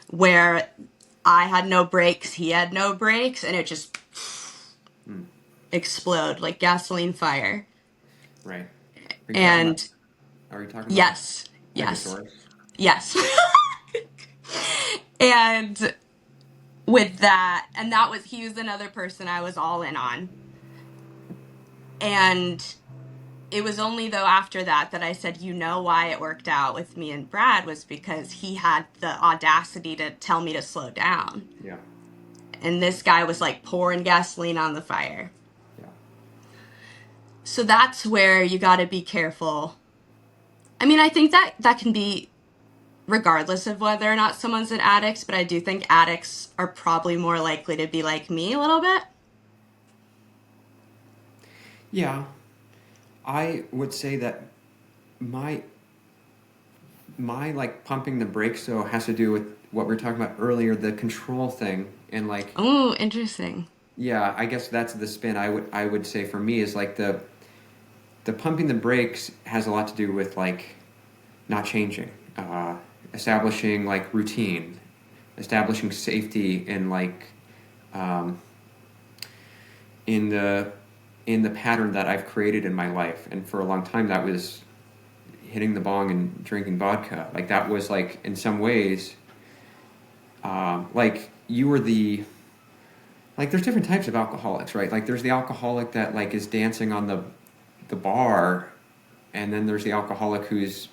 where I had no brakes, he had no brakes, and it just Mm. explode like gasoline fire. Right. Are you talking about? And Are you talking about yes, yes, Megasaurus? yes. And with that, and he was another person I was all in on. And it was only though after that I said, why it worked out with me and Brad was because he had the audacity to tell me to slow down. Yeah. And this guy was like pouring gasoline on the fire. Yeah. So that's where you got to be careful. I mean, I think that can be regardless of whether or not someone's an addict, but I do think addicts are probably more likely to be like me a little bit. Yeah. I would say that my like pumping the brakes though has to do with what we were talking about earlier, the control thing, and like Oh, interesting. yeah, I guess that's the spin I would say for me is like the pumping the brakes has a lot to do with like not changing, establishing like routine, establishing safety in like um, in the pattern that I've created in my life, and for a long time that was hitting the bong and drinking vodka. Like that was like in some ways, like you were like there's different types of alcoholics, right? Like there's the alcoholic that like is dancing on the bar, and then there's the alcoholic who's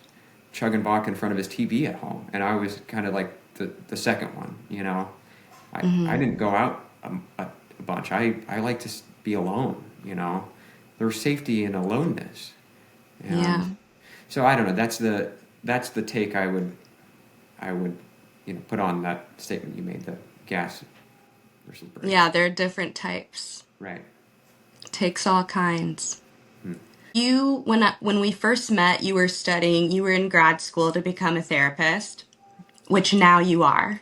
chugging vodka in front of his TV at home. And I was kind of like the second one, you know. I Mm-hmm. didn't go out a bunch. I like to be alone, you know. There's safety in aloneness, and Yeah. so I don't know. That's the take I would put on that statement you made, the gas versus brakes. Yeah, there are different types. Right. Takes all kinds. Hmm. When we first met, you were in grad school to become a therapist, which now you are.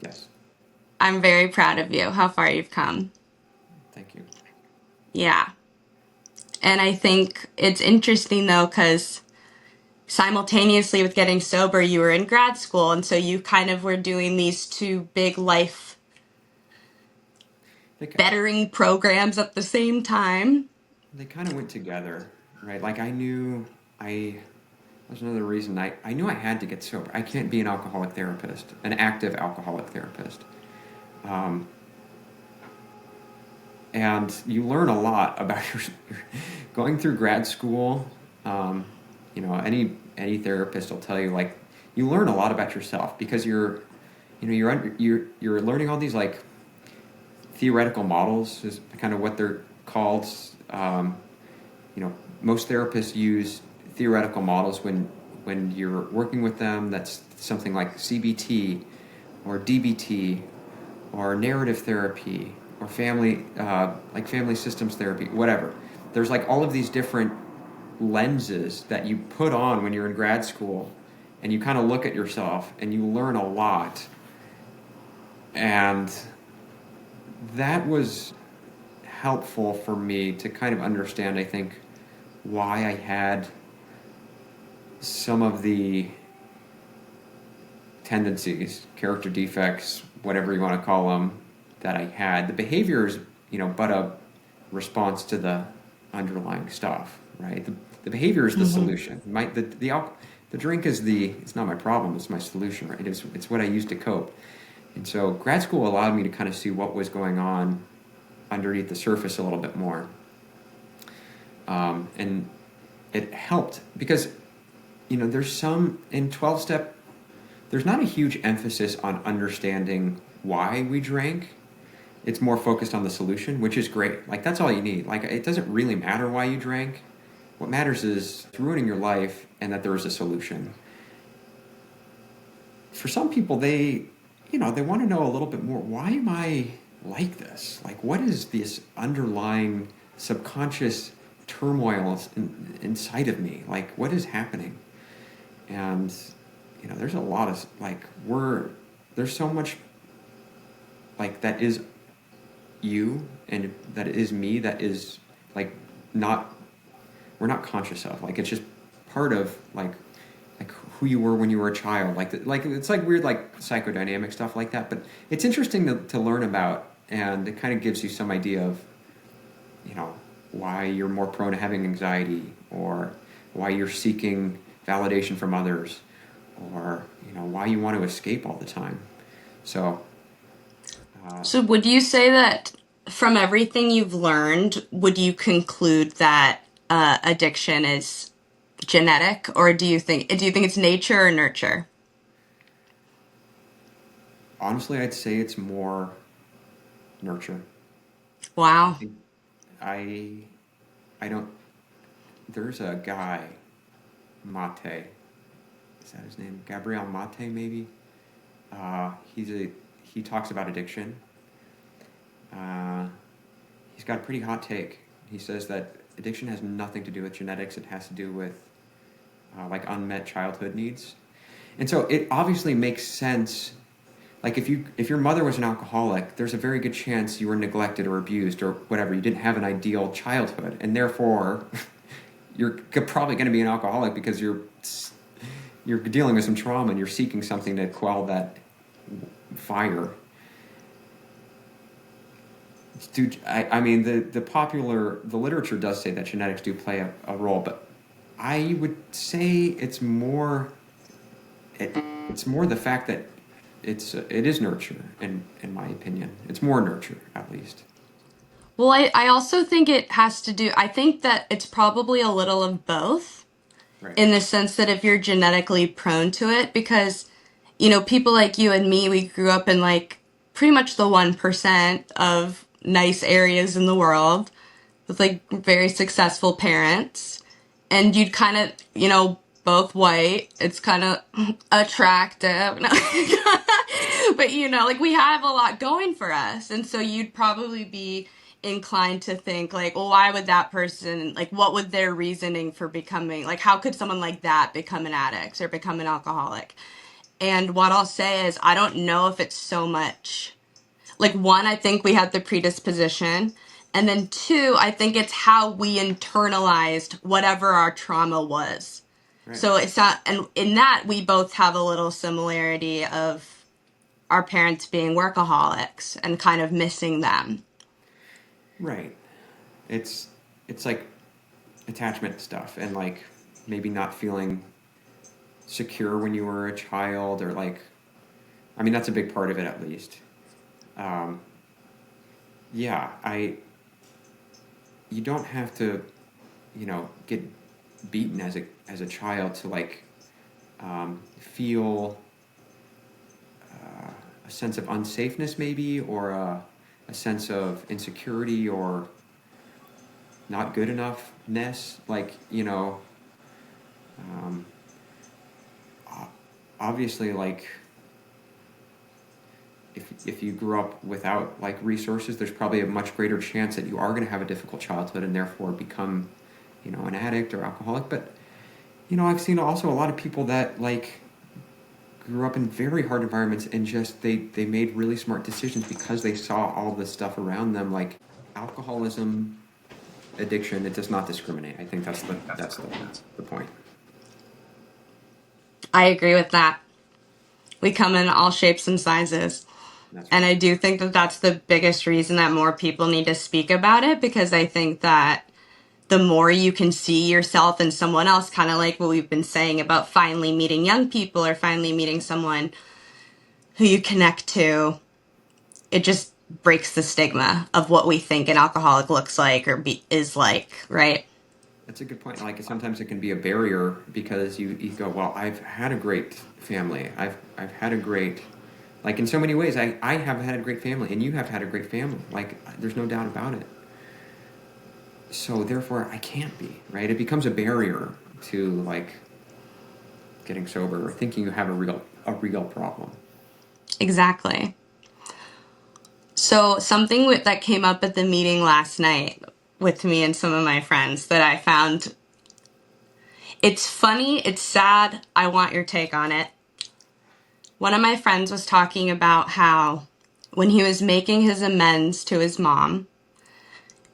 Yes. I'm very proud of you, how far you've come. Thank you. Yeah. And I think it's interesting though, because simultaneously with getting sober, you were in grad school. And so you kind of were doing these two big life They, bettering programs at the same time. they kind of went together, right? Like I knew I that's another reason I knew I had to get sober. I can't be an alcoholic therapist, an active alcoholic therapist. Um, and you learn a lot about your going through grad school. Um, any therapist will tell you like you learn a lot about yourself because you're learning all these like theoretical models is kind of what they're called. Um, Most therapists use theoretical models when you're working with them. That's something like CBT or DBT or narrative therapy or family systems therapy, whatever. There's like all of these different lenses that you put on when you're in grad school, and you kind of look at yourself and you learn a lot. And that was helpful for me to kind of understand, I think, why I had some of the tendencies, character defects, whatever you want to call them, that I had. The behaviors, but a response to the underlying stuff, right? The behavior is the Mm-hmm. solution. The drink is it's not my problem, it's my solution, right? It's what I use to cope. And so grad school allowed me to kind of see what was going on underneath the surface a little bit more. And it helped because, there's some in 12 step, there's not a huge emphasis on understanding why we drank. It's more focused on the solution, which is great. Like, that's all you need. Like, it doesn't really matter why you drank. What matters is it's ruining your life and that there is a solution. For some people, they want to know a little bit more. Why am I like this? Like, what is this underlying subconscious turmoil inside of me? Like, what is happening? And, there's a lot of, like, there's so much, like, that is you and that is me, that is like not, we're not conscious of. Like it's just part of like who you were when you were a child. Like it's like weird like psychodynamic stuff like that. But it's interesting to learn about, and it kind of gives you some idea of, you know, why you're more prone to having anxiety, or why you're seeking validation from others, or you know why you want to escape all the time. So So would you say that from everything you've learned, would you conclude that addiction is genetic, or do you think it's nature or nurture? honestly, I'd say it's more nurture. I Wow. think I I don't. There's a guy, Mate. Is that his name? Gabriel Mate, maybe. He's a he talks about addiction. Uh, he's got a pretty hot take. He says that addiction has nothing to do with genetics. It has to do with like unmet childhood needs. And so it obviously makes sense. Like if your mother was an alcoholic, there's a very good chance you were neglected or abused or whatever. You didn't have an ideal childhood, and therefore you're probably going to be an alcoholic because you're dealing with some trauma and you're seeking something to quell that fire. Dude, I mean the literature does say that genetics do play a role, but I would say it's more the fact that it is nurture, in my opinion. It's more nurture, at least. Well, I also think it has to do, I think that it's probably a little of both Right. in the sense that if you're genetically prone to it, because, people like you and me, we grew up in like pretty much the 1% of nice areas in the world with like very successful parents. And you'd kind of, both white. It's kind of attractive. No. But, like we have a lot going for us. And so you'd probably be inclined to think like, well, why would that person, like, what would their reasoning for becoming, like, how could someone like that become an addict or become an alcoholic? And what I'll say is, I don't know if it's so much like one, I think we had the predisposition. And then two, I think it's how we internalized whatever our trauma was. Right. So it's not, and in that, we both have a little similarity of our parents being workaholics and kind of missing them. Right. It's it's like attachment stuff, and like maybe not feeling secure when you were a child, or like, I mean that's a big part of it, at least. Um, yeah, I you don't have to, get beaten as a child to like feel a sense of unsafeness, maybe, or a sense of insecurity or not good enoughness. Like, um, obviously, like if you grew up without like resources, there's probably a much greater chance that you are going to have a difficult childhood and therefore become, an addict or alcoholic. But I've seen also a lot of people that like grew up in very hard environments and just they made really smart decisions because they saw all this stuff around them, like alcoholism, addiction. It does not discriminate. I think that's the point. I agree with that. We come in all shapes and sizes. That's And right. I do think that that's the biggest reason that more people need to speak about it, because I think that the more you can see yourself in someone else, kind of like what we've been saying about finally meeting young people or finally meeting someone who you connect to, it just breaks the stigma of what we think an alcoholic looks like or is like, right? That's a good point. Like sometimes it can be a barrier because you go, well, I've had a great family. I've had a great, like in so many ways, I have had a great family, and you have had a great family. Like there's no doubt about it. So therefore, I can't be, right. It becomes a barrier to like getting sober or thinking you have a real problem. Exactly. So something that came up at the meeting last night with me and some of my friends that I found, it's funny, it's sad, I want your take on it. One of my friends was talking about how when he was making his amends to his mom,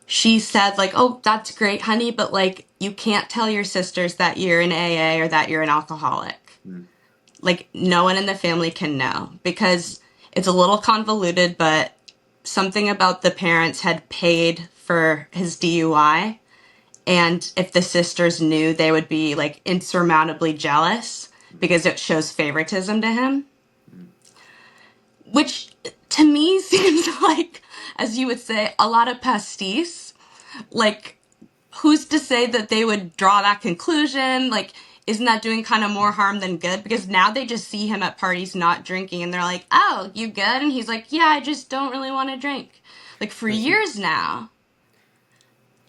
she said, like, oh, that's great, honey, but, like, you can't tell your sisters that you're in AA or that you're an alcoholic. Mm. Like, no one in the family can know because it's a little convoluted, but something about the parents had paid for his DUI. And if the sisters knew, they would be, like, insurmountably jealous because it shows favoritism to him. Which, to me, seems like, as you would say, a lot of pastis. Like, who's to say that they would draw that conclusion? Like, isn't that doing kind of more harm than good? Because now they just see him at parties not drinking and they're like, oh, you good? And he's like, yeah, I just don't really want to drink. Like, for Does he years now.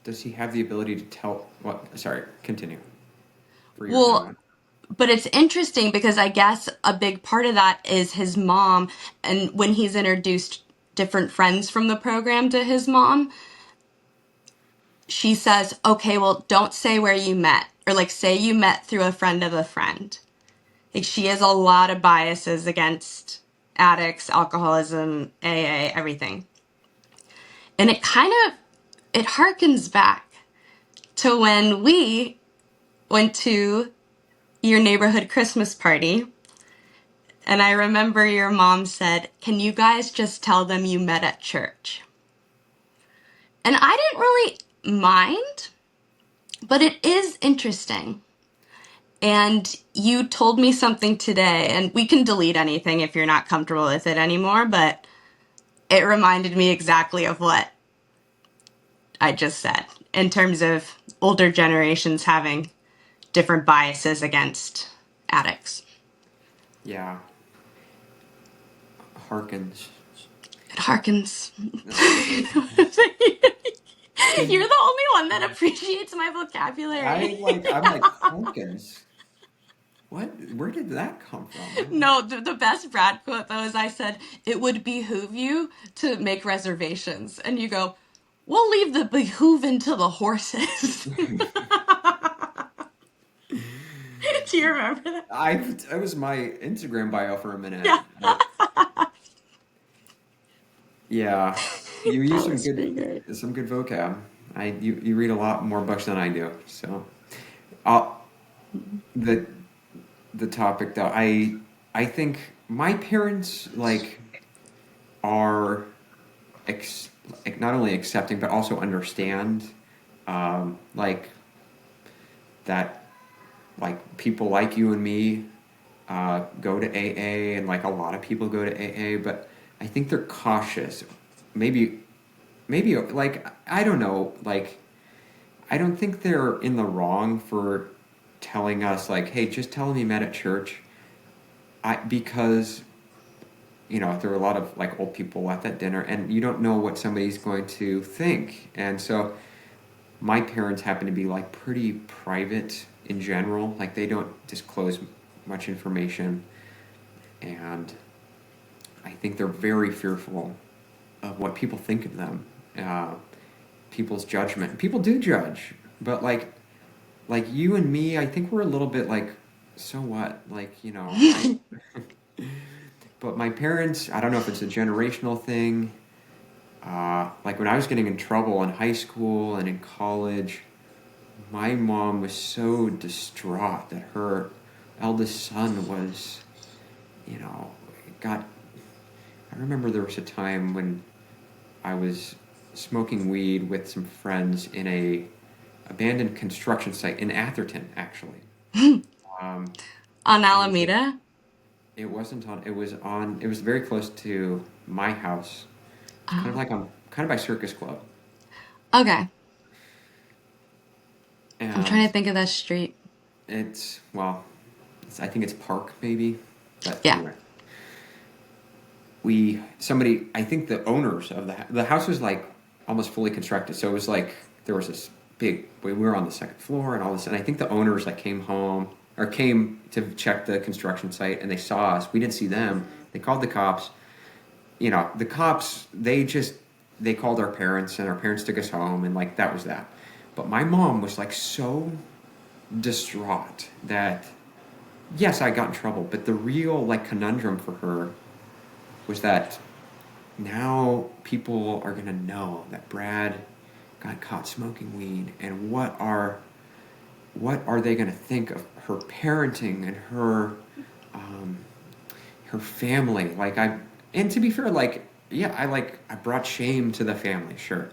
does he have the ability to tell what sorry, continue. For years Well, now. but it's interesting because I guess a big part of that is his mom. And when he's introduced different friends from the program to his mom, she says, okay, well, don't say where you met. Or, like, say you met through a friend of a friend. Like, she has a lot of biases against addicts, alcoholism, AA, everything. And it harkens back to when we went to your neighborhood Christmas party. And I remember your mom said, can you guys just tell them you met at church? And I didn't really mind, but it is interesting. And you told me something today, and we can delete anything if you're not comfortable with it anymore, but it reminded me exactly of what I just said in terms of older generations having different biases against addicts. Yeah. Harkens. It harkens. You're the only one that appreciates my vocabulary. I'm like Harkens. What? Where did that come from? No, the best Brad quote, though, is I said, it would behoove you to make reservations. And you go, we'll leave the behooving to the horses. Do you remember that? It was my Instagram bio for a minute. Yeah. Yeah, you use That was pretty great. some good vocab. You read a lot more books than I do. So, uh, the the topic though, I think my parents like are like not only accepting but also understand, like that like people like you and me go to AA, and like a lot of people go to AA, but I think they're cautious. Maybe, like I don't know. Like I don't think they're in the wrong for telling us like, hey, just tell them you met at church. Because there were a lot of like old people at that dinner, and you don't know what somebody's going to think, and so my parents happen to be like pretty private in general. Like they don't disclose much information, and I think they're very fearful of what people think of them, people's judgment. People do judge, but like you and me, I think we're a little bit like, so what? Like but my parents, I don't know if it's a generational thing. Like when I was getting in trouble in high school and in college, my mom was so distraught that her eldest son was, got. I remember there was a time when I was smoking weed with some friends in a abandoned construction site in Atherton, actually. Um, On and Alameda? it wasn't on. It was very close to my house. It's kind of Oh. like kind of by Circus Club, Okay. I'm trying and to think of that street. I think it's Park maybe, but Yeah. anyway. I think the owners of the house was like almost fully constructed. So it was like, there was this we were on the second floor and all this. And I think the owners like came to check the construction site, and they saw us. We didn't see them. They called the cops. The cops, they called our parents, and our parents took us home, and like, that was that. But my mom was like so distraught that, yes, I got in trouble, but the real like conundrum for her was that now people are going to know that Brad got caught smoking weed, and what are they going to think of her parenting and um, her family? Like and to be fair, like yeah, I brought shame to the family, sure,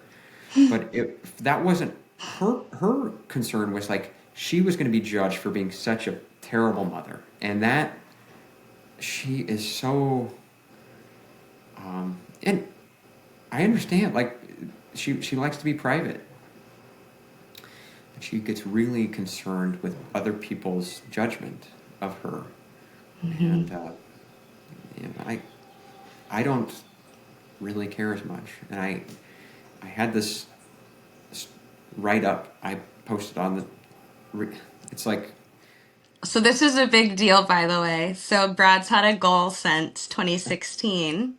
but that wasn't her concern. Was like she was going to be judged for being such a terrible mother, and that she is so. And I understand, like she likes to be private. She gets really concerned with other people's judgment of her, Mm-hmm. and I don't really care as much. And I had this write up I posted on it's like So this is a big deal, by the way. So Brad's had a goal since 2016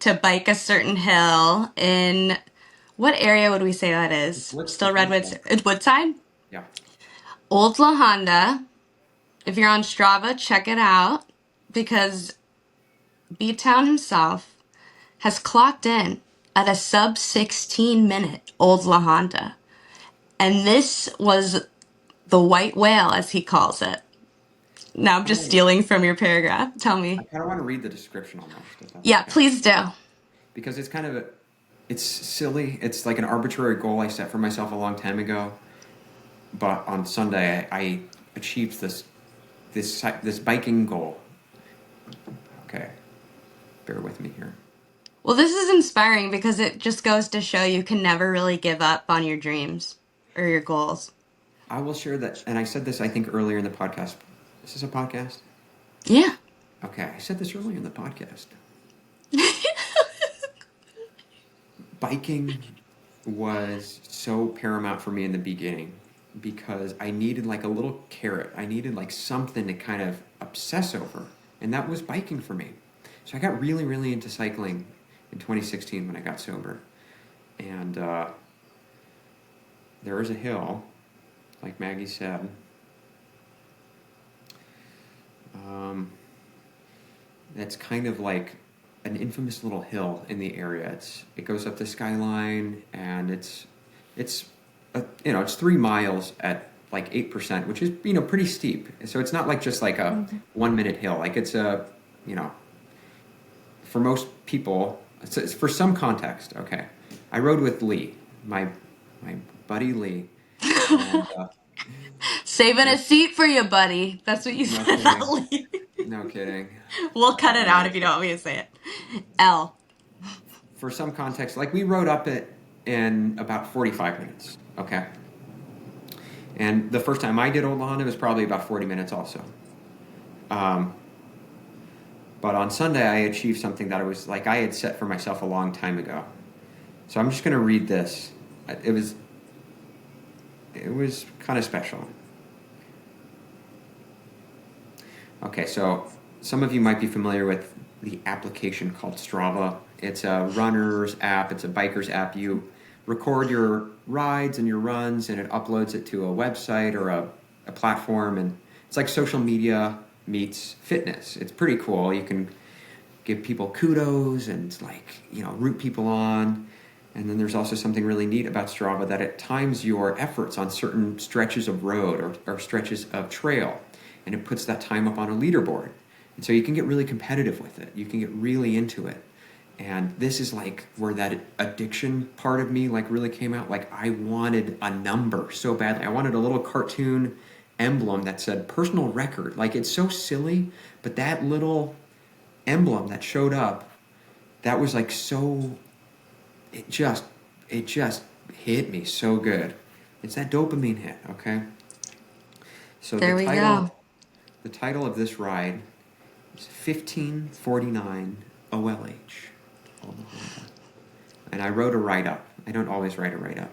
to bike a certain hill in what area would we say that is? Still it's Redwoods, Woodside. Woodside? Yeah. Old La Honda. If you're on Strava, check it out because B-Town himself has clocked in at a sub 16 minute Old La Honda. And this was the white whale, as he calls it. Now I'm just stealing from your paragraph. Tell I me. kind of want to read the description almost, if that's Yeah, okay. please do. Because it's kind of it's silly. It's like an arbitrary goal I set for myself a long time ago. But on Sunday, I achieved this biking goal. Okay, bear with me here. Well, this is inspiring because it just goes to show you can never really give up on your dreams or your goals. I will share that, and I said this I think earlier in the podcast. Is this a podcast? Yeah. Okay, I said this earlier in the podcast. Biking was so paramount for me in the beginning because I needed like a little carrot. I needed like something to kind of obsess over, and that was biking for me. So I got really, really into cycling in 2016 when I got sober, and there is a hill, like Maggie said. Um, that's kind of like an infamous little hill in the area. It goes up the skyline, and it's it's 3 miles at like 8%, which is pretty steep. So it's not like just like a 1 minute hill. Like it's a you know for most people, it's for some context. Okay, I rode with Lee, my buddy Lee, and Saving a seat for you, buddy. That's what you no said, kidding, Ali. no kidding. We'll cut it out if you don't want me to say it. L. For some context, like we rode up it in about 45 minutes. Okay. And the first time I did Old Honda was probably about 40 minutes also. Um, but on Sunday, I achieved something that I had set for myself a long time ago. So I'm just going to read this. It was kind of special. Okay, so some of you might be familiar with the application called Strava. It's a runner's app. It's a biker's app. You record your rides and your runs, and it uploads it to a website or a platform. And it's like social media meets fitness. It's pretty cool. You can give people kudos and root people on. And then there's also something really neat about Strava that it times your efforts on certain stretches of road or stretches of trail. And it puts that time up on a leaderboard. And so you can get really competitive with it. You can get really into it. And this is like where that addiction part of me really came out. Like I wanted a number so badly. I wanted a little cartoon emblem that said personal record. Like it's so silly, but that little emblem that showed up, that was like so, it just hit me so good. It's that dopamine hit, okay? So There we go. the title of this ride is 1549 OLH. And I wrote a write-up. I don't always write a write-up.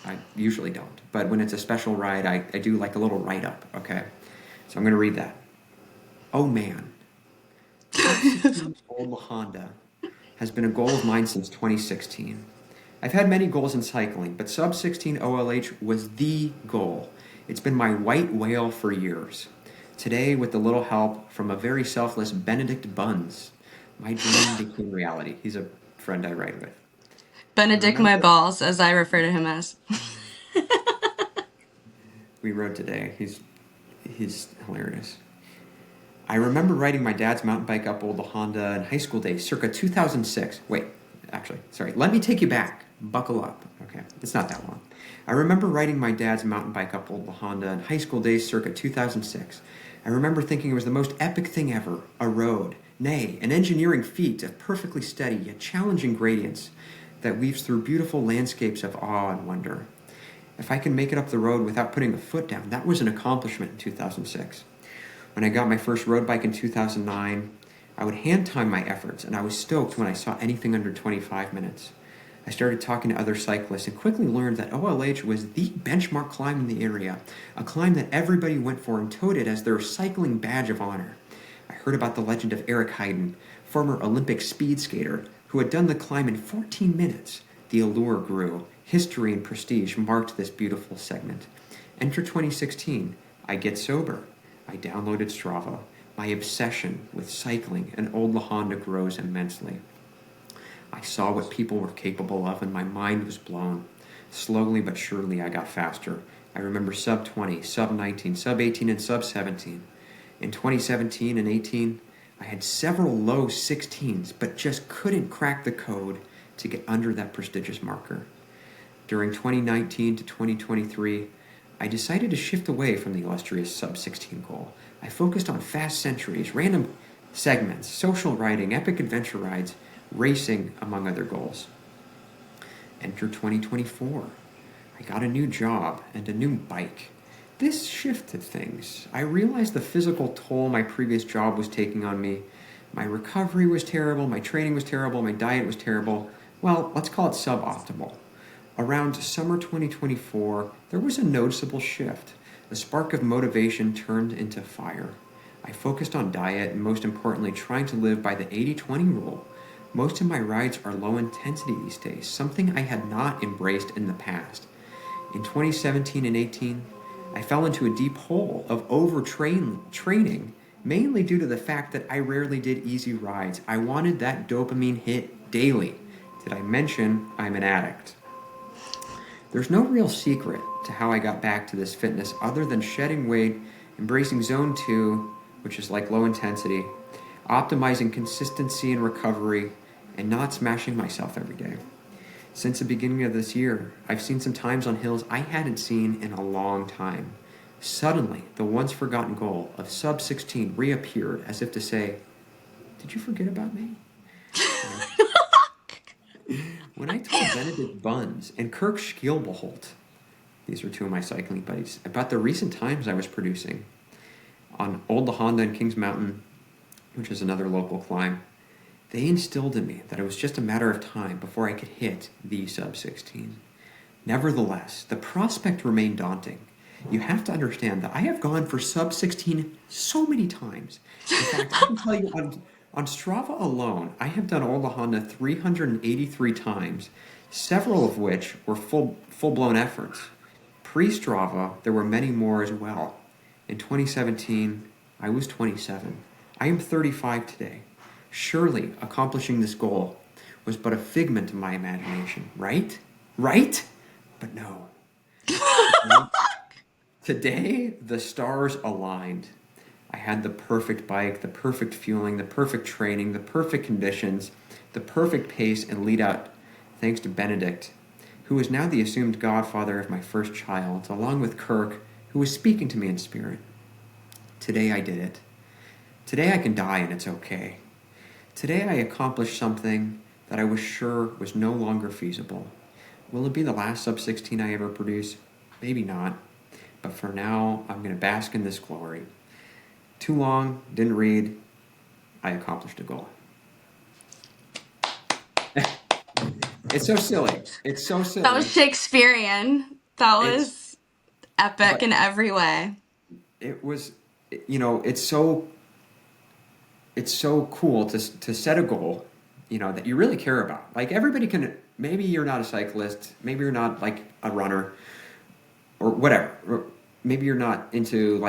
I usually don't. But when it's a special ride, I do like a little write-up, okay? So I'm going to read that. Oh, man. Old Honda has been a goal of mine since 2016. I've had many goals in cycling, but sub 16 OLH was the goal. It's been my white whale for years. Today, with a little help from a very selfless Benedict Buns, my dream became reality. He's a friend I ride with. I Benedict my remember balls, as I refer to him as. we rode today. He's hilarious. I remember riding my dad's mountain bike up Old Honda in high school days, circa 2006. Wait, actually, sorry. Let me take you back. Buckle up. Okay, it's not that long. I remember riding my dad's mountain bike up Old Honda in high school days, circa 2006. I remember thinking it was the most epic thing ever. A road, nay, an engineering feat of perfectly steady yet challenging gradients that weaves through beautiful landscapes of awe and wonder. If I can make it up the road without putting a foot down, that was an accomplishment in 2006. When I got my first road bike in 2009, I would hand time my efforts, and I was stoked when I saw anything under 25 minutes. I started talking to other cyclists and quickly learned that OLH was the benchmark climb in the area, a climb that everybody went for and touted as their cycling badge of honor. I heard about the legend of Eric Heiden, former Olympic speed skater, who had done the climb in 14 minutes. The allure grew. History and prestige marked this beautiful segment. Enter 2016. I get sober. I downloaded Strava. My obsession with cycling and Old La Honda grows immensely. I saw what people were capable of and my mind was blown. Slowly but surely I got faster. I remember sub 20, sub 19, sub 18, and sub 17. In 2017 and 18, I had several low 16s, but just couldn't crack the code to get under that prestigious marker. During 2019 to 2023, I decided to shift away from the illustrious sub 16 goal. I focused on fast centuries, random segments, social riding, epic adventure rides, racing, among other goals. Enter 2024. I got a new job and a new bike. This shifted things. I realized the physical toll my previous job was taking on me. My recovery was terrible, my training was terrible, my diet was terrible. Well, let's call it suboptimal. Around summer 2024, there was a noticeable shift. A spark of motivation turned into fire. I focused on diet and, most importantly, trying to live by the 80-20 rule. Most of my rides are low intensity these days, something I had not embraced in the past. In 2017 and 18, I fell into a deep hole of training, mainly due to the fact that I rarely did easy rides. I wanted that dopamine hit daily. Did I mention I'm an addict? There's no real secret to how I got back to this fitness other than shedding weight, embracing zone 2, which is like low intensity, optimizing consistency and recovery, and not smashing myself every day. Since the beginning of this year, I've seen some times on hills I hadn't seen in a long time. Suddenly, the once forgotten goal of sub 16 reappeared as if to say, "Did you forget about me?" When I told Benedict Buns and Kirk Schielbeholt, these are two of my cycling buddies, about the recent times I was producing on Old La Honda and Kings Mountain, which is another local climb, they instilled in me that it was just a matter of time before I could hit the sub 16. Nevertheless, the prospect remained daunting. You have to understand that I have gone for sub 16 so many times. In fact, I can tell you on Strava alone, I have done Old La Honda 383 times, several of which were full-blown efforts. Pre-Strava, there were many more as well. In 2017, I was 27. I am 35 today. Surely accomplishing this goal was but a figment of my imagination, right? Right? But no. Today, the stars aligned. I had the perfect bike, the perfect fueling, the perfect training, the perfect conditions, the perfect pace and lead out, thanks to Benedict, who is now the assumed godfather of my first child, along with Kirk, who was speaking to me in spirit. Today I did it. Today I can die and it's okay. Today I accomplished something that I was sure was no longer feasible. Will it be the last sub 16 I ever produce? Maybe not. But for now, I'm going to bask in this glory. Too long, didn't read. I accomplished a goal. It's so silly. It's so silly. That was Shakespearean. That was epic in every way. It was, it's so cool to set a goal, that you really care about. Like everybody can, maybe you're not a cyclist, maybe you're not like a runner or whatever. Or maybe you're not into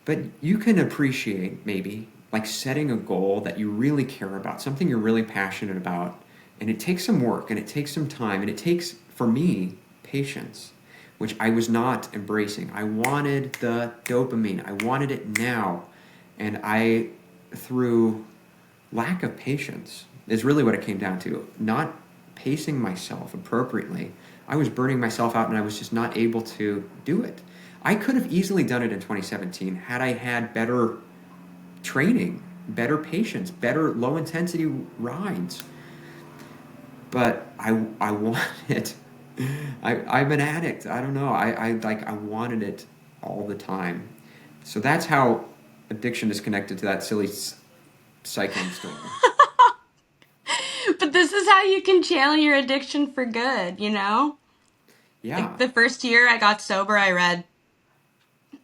but you can appreciate maybe like setting a goal that you really care about, something you're really passionate about, and it takes some work and it takes some time and it takes, for me, patience, which I was not embracing. I wanted the dopamine. I wanted it now. And I, through lack of patience, is really what it came down to. Not pacing myself appropriately. I was burning myself out and I was just not able to do it. I could have easily done it in 2017 had I had better training, better patience, better low intensity rides. But I want it. I'm an addict. I don't know. I wanted it all the time. So that's how addiction is connected to that silly cycling story. But this is how you can channel your addiction for good, you know? Like Yeah, the first year I got sober, I read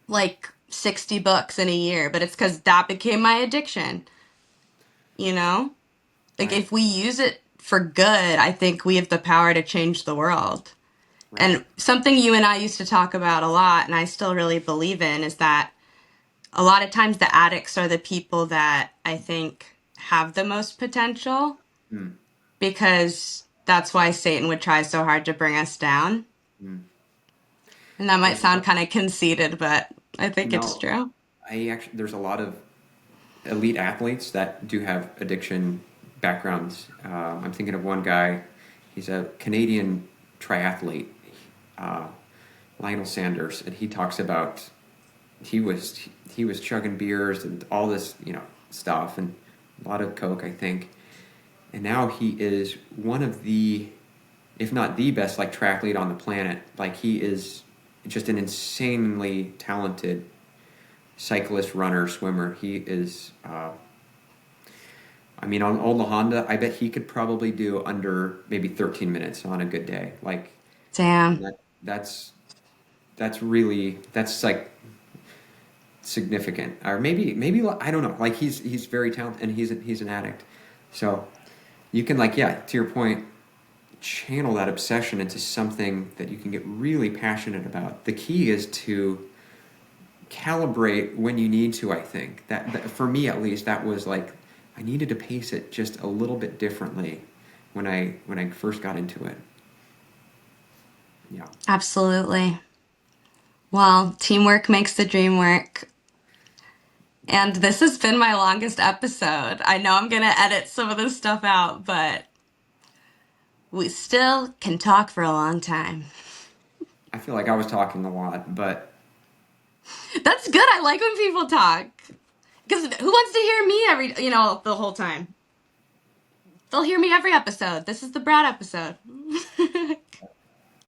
like 60 books in a year, but it's because that became my addiction, you know? Like right, if we use it for good, I think we have the power to change the world. right. And something you and I used to talk about a lot, and I still really believe in, is that a lot of times the addicts are the people that I think have the most potential Mm, because that's why Satan would try so hard to bring us down. mm. And that might There's a sound lot. kind of conceited, but I think it's No, true. there's a lot of elite athletes that do have addiction backgrounds. I'm thinking of one guy. He's a Canadian triathlete, uh, Lionel Sanders, and he talks about he was he was chugging beers and all this stuff and a lot of coke, I think, and now he is one of the, if not the best, like triathlete on the planet. Like he is just an insanely talented cyclist, runner, swimmer. He is. I mean, on old Honda, I bet he could probably do under maybe 13 minutes on a good day. Like, Damn. and that's really that's like significant, or maybe I don't know. Like he's very talented, and he's an addict. So you can, like, yeah, to your point, channel that obsession into something that you can get really passionate about. The key is to calibrate when you need to. I think that for me at least, that was like I needed to pace it just a little bit differently when I first got into it. Yeah. Absolutely. Well, teamwork makes the dream work. And this has been my longest episode. I know I'm going to edit some of this stuff out, but we still can talk for a long time. I feel like I was talking a lot, but That's good. I like when people talk. Because who wants to hear me the whole time? They'll hear me every episode. This is the Brad episode.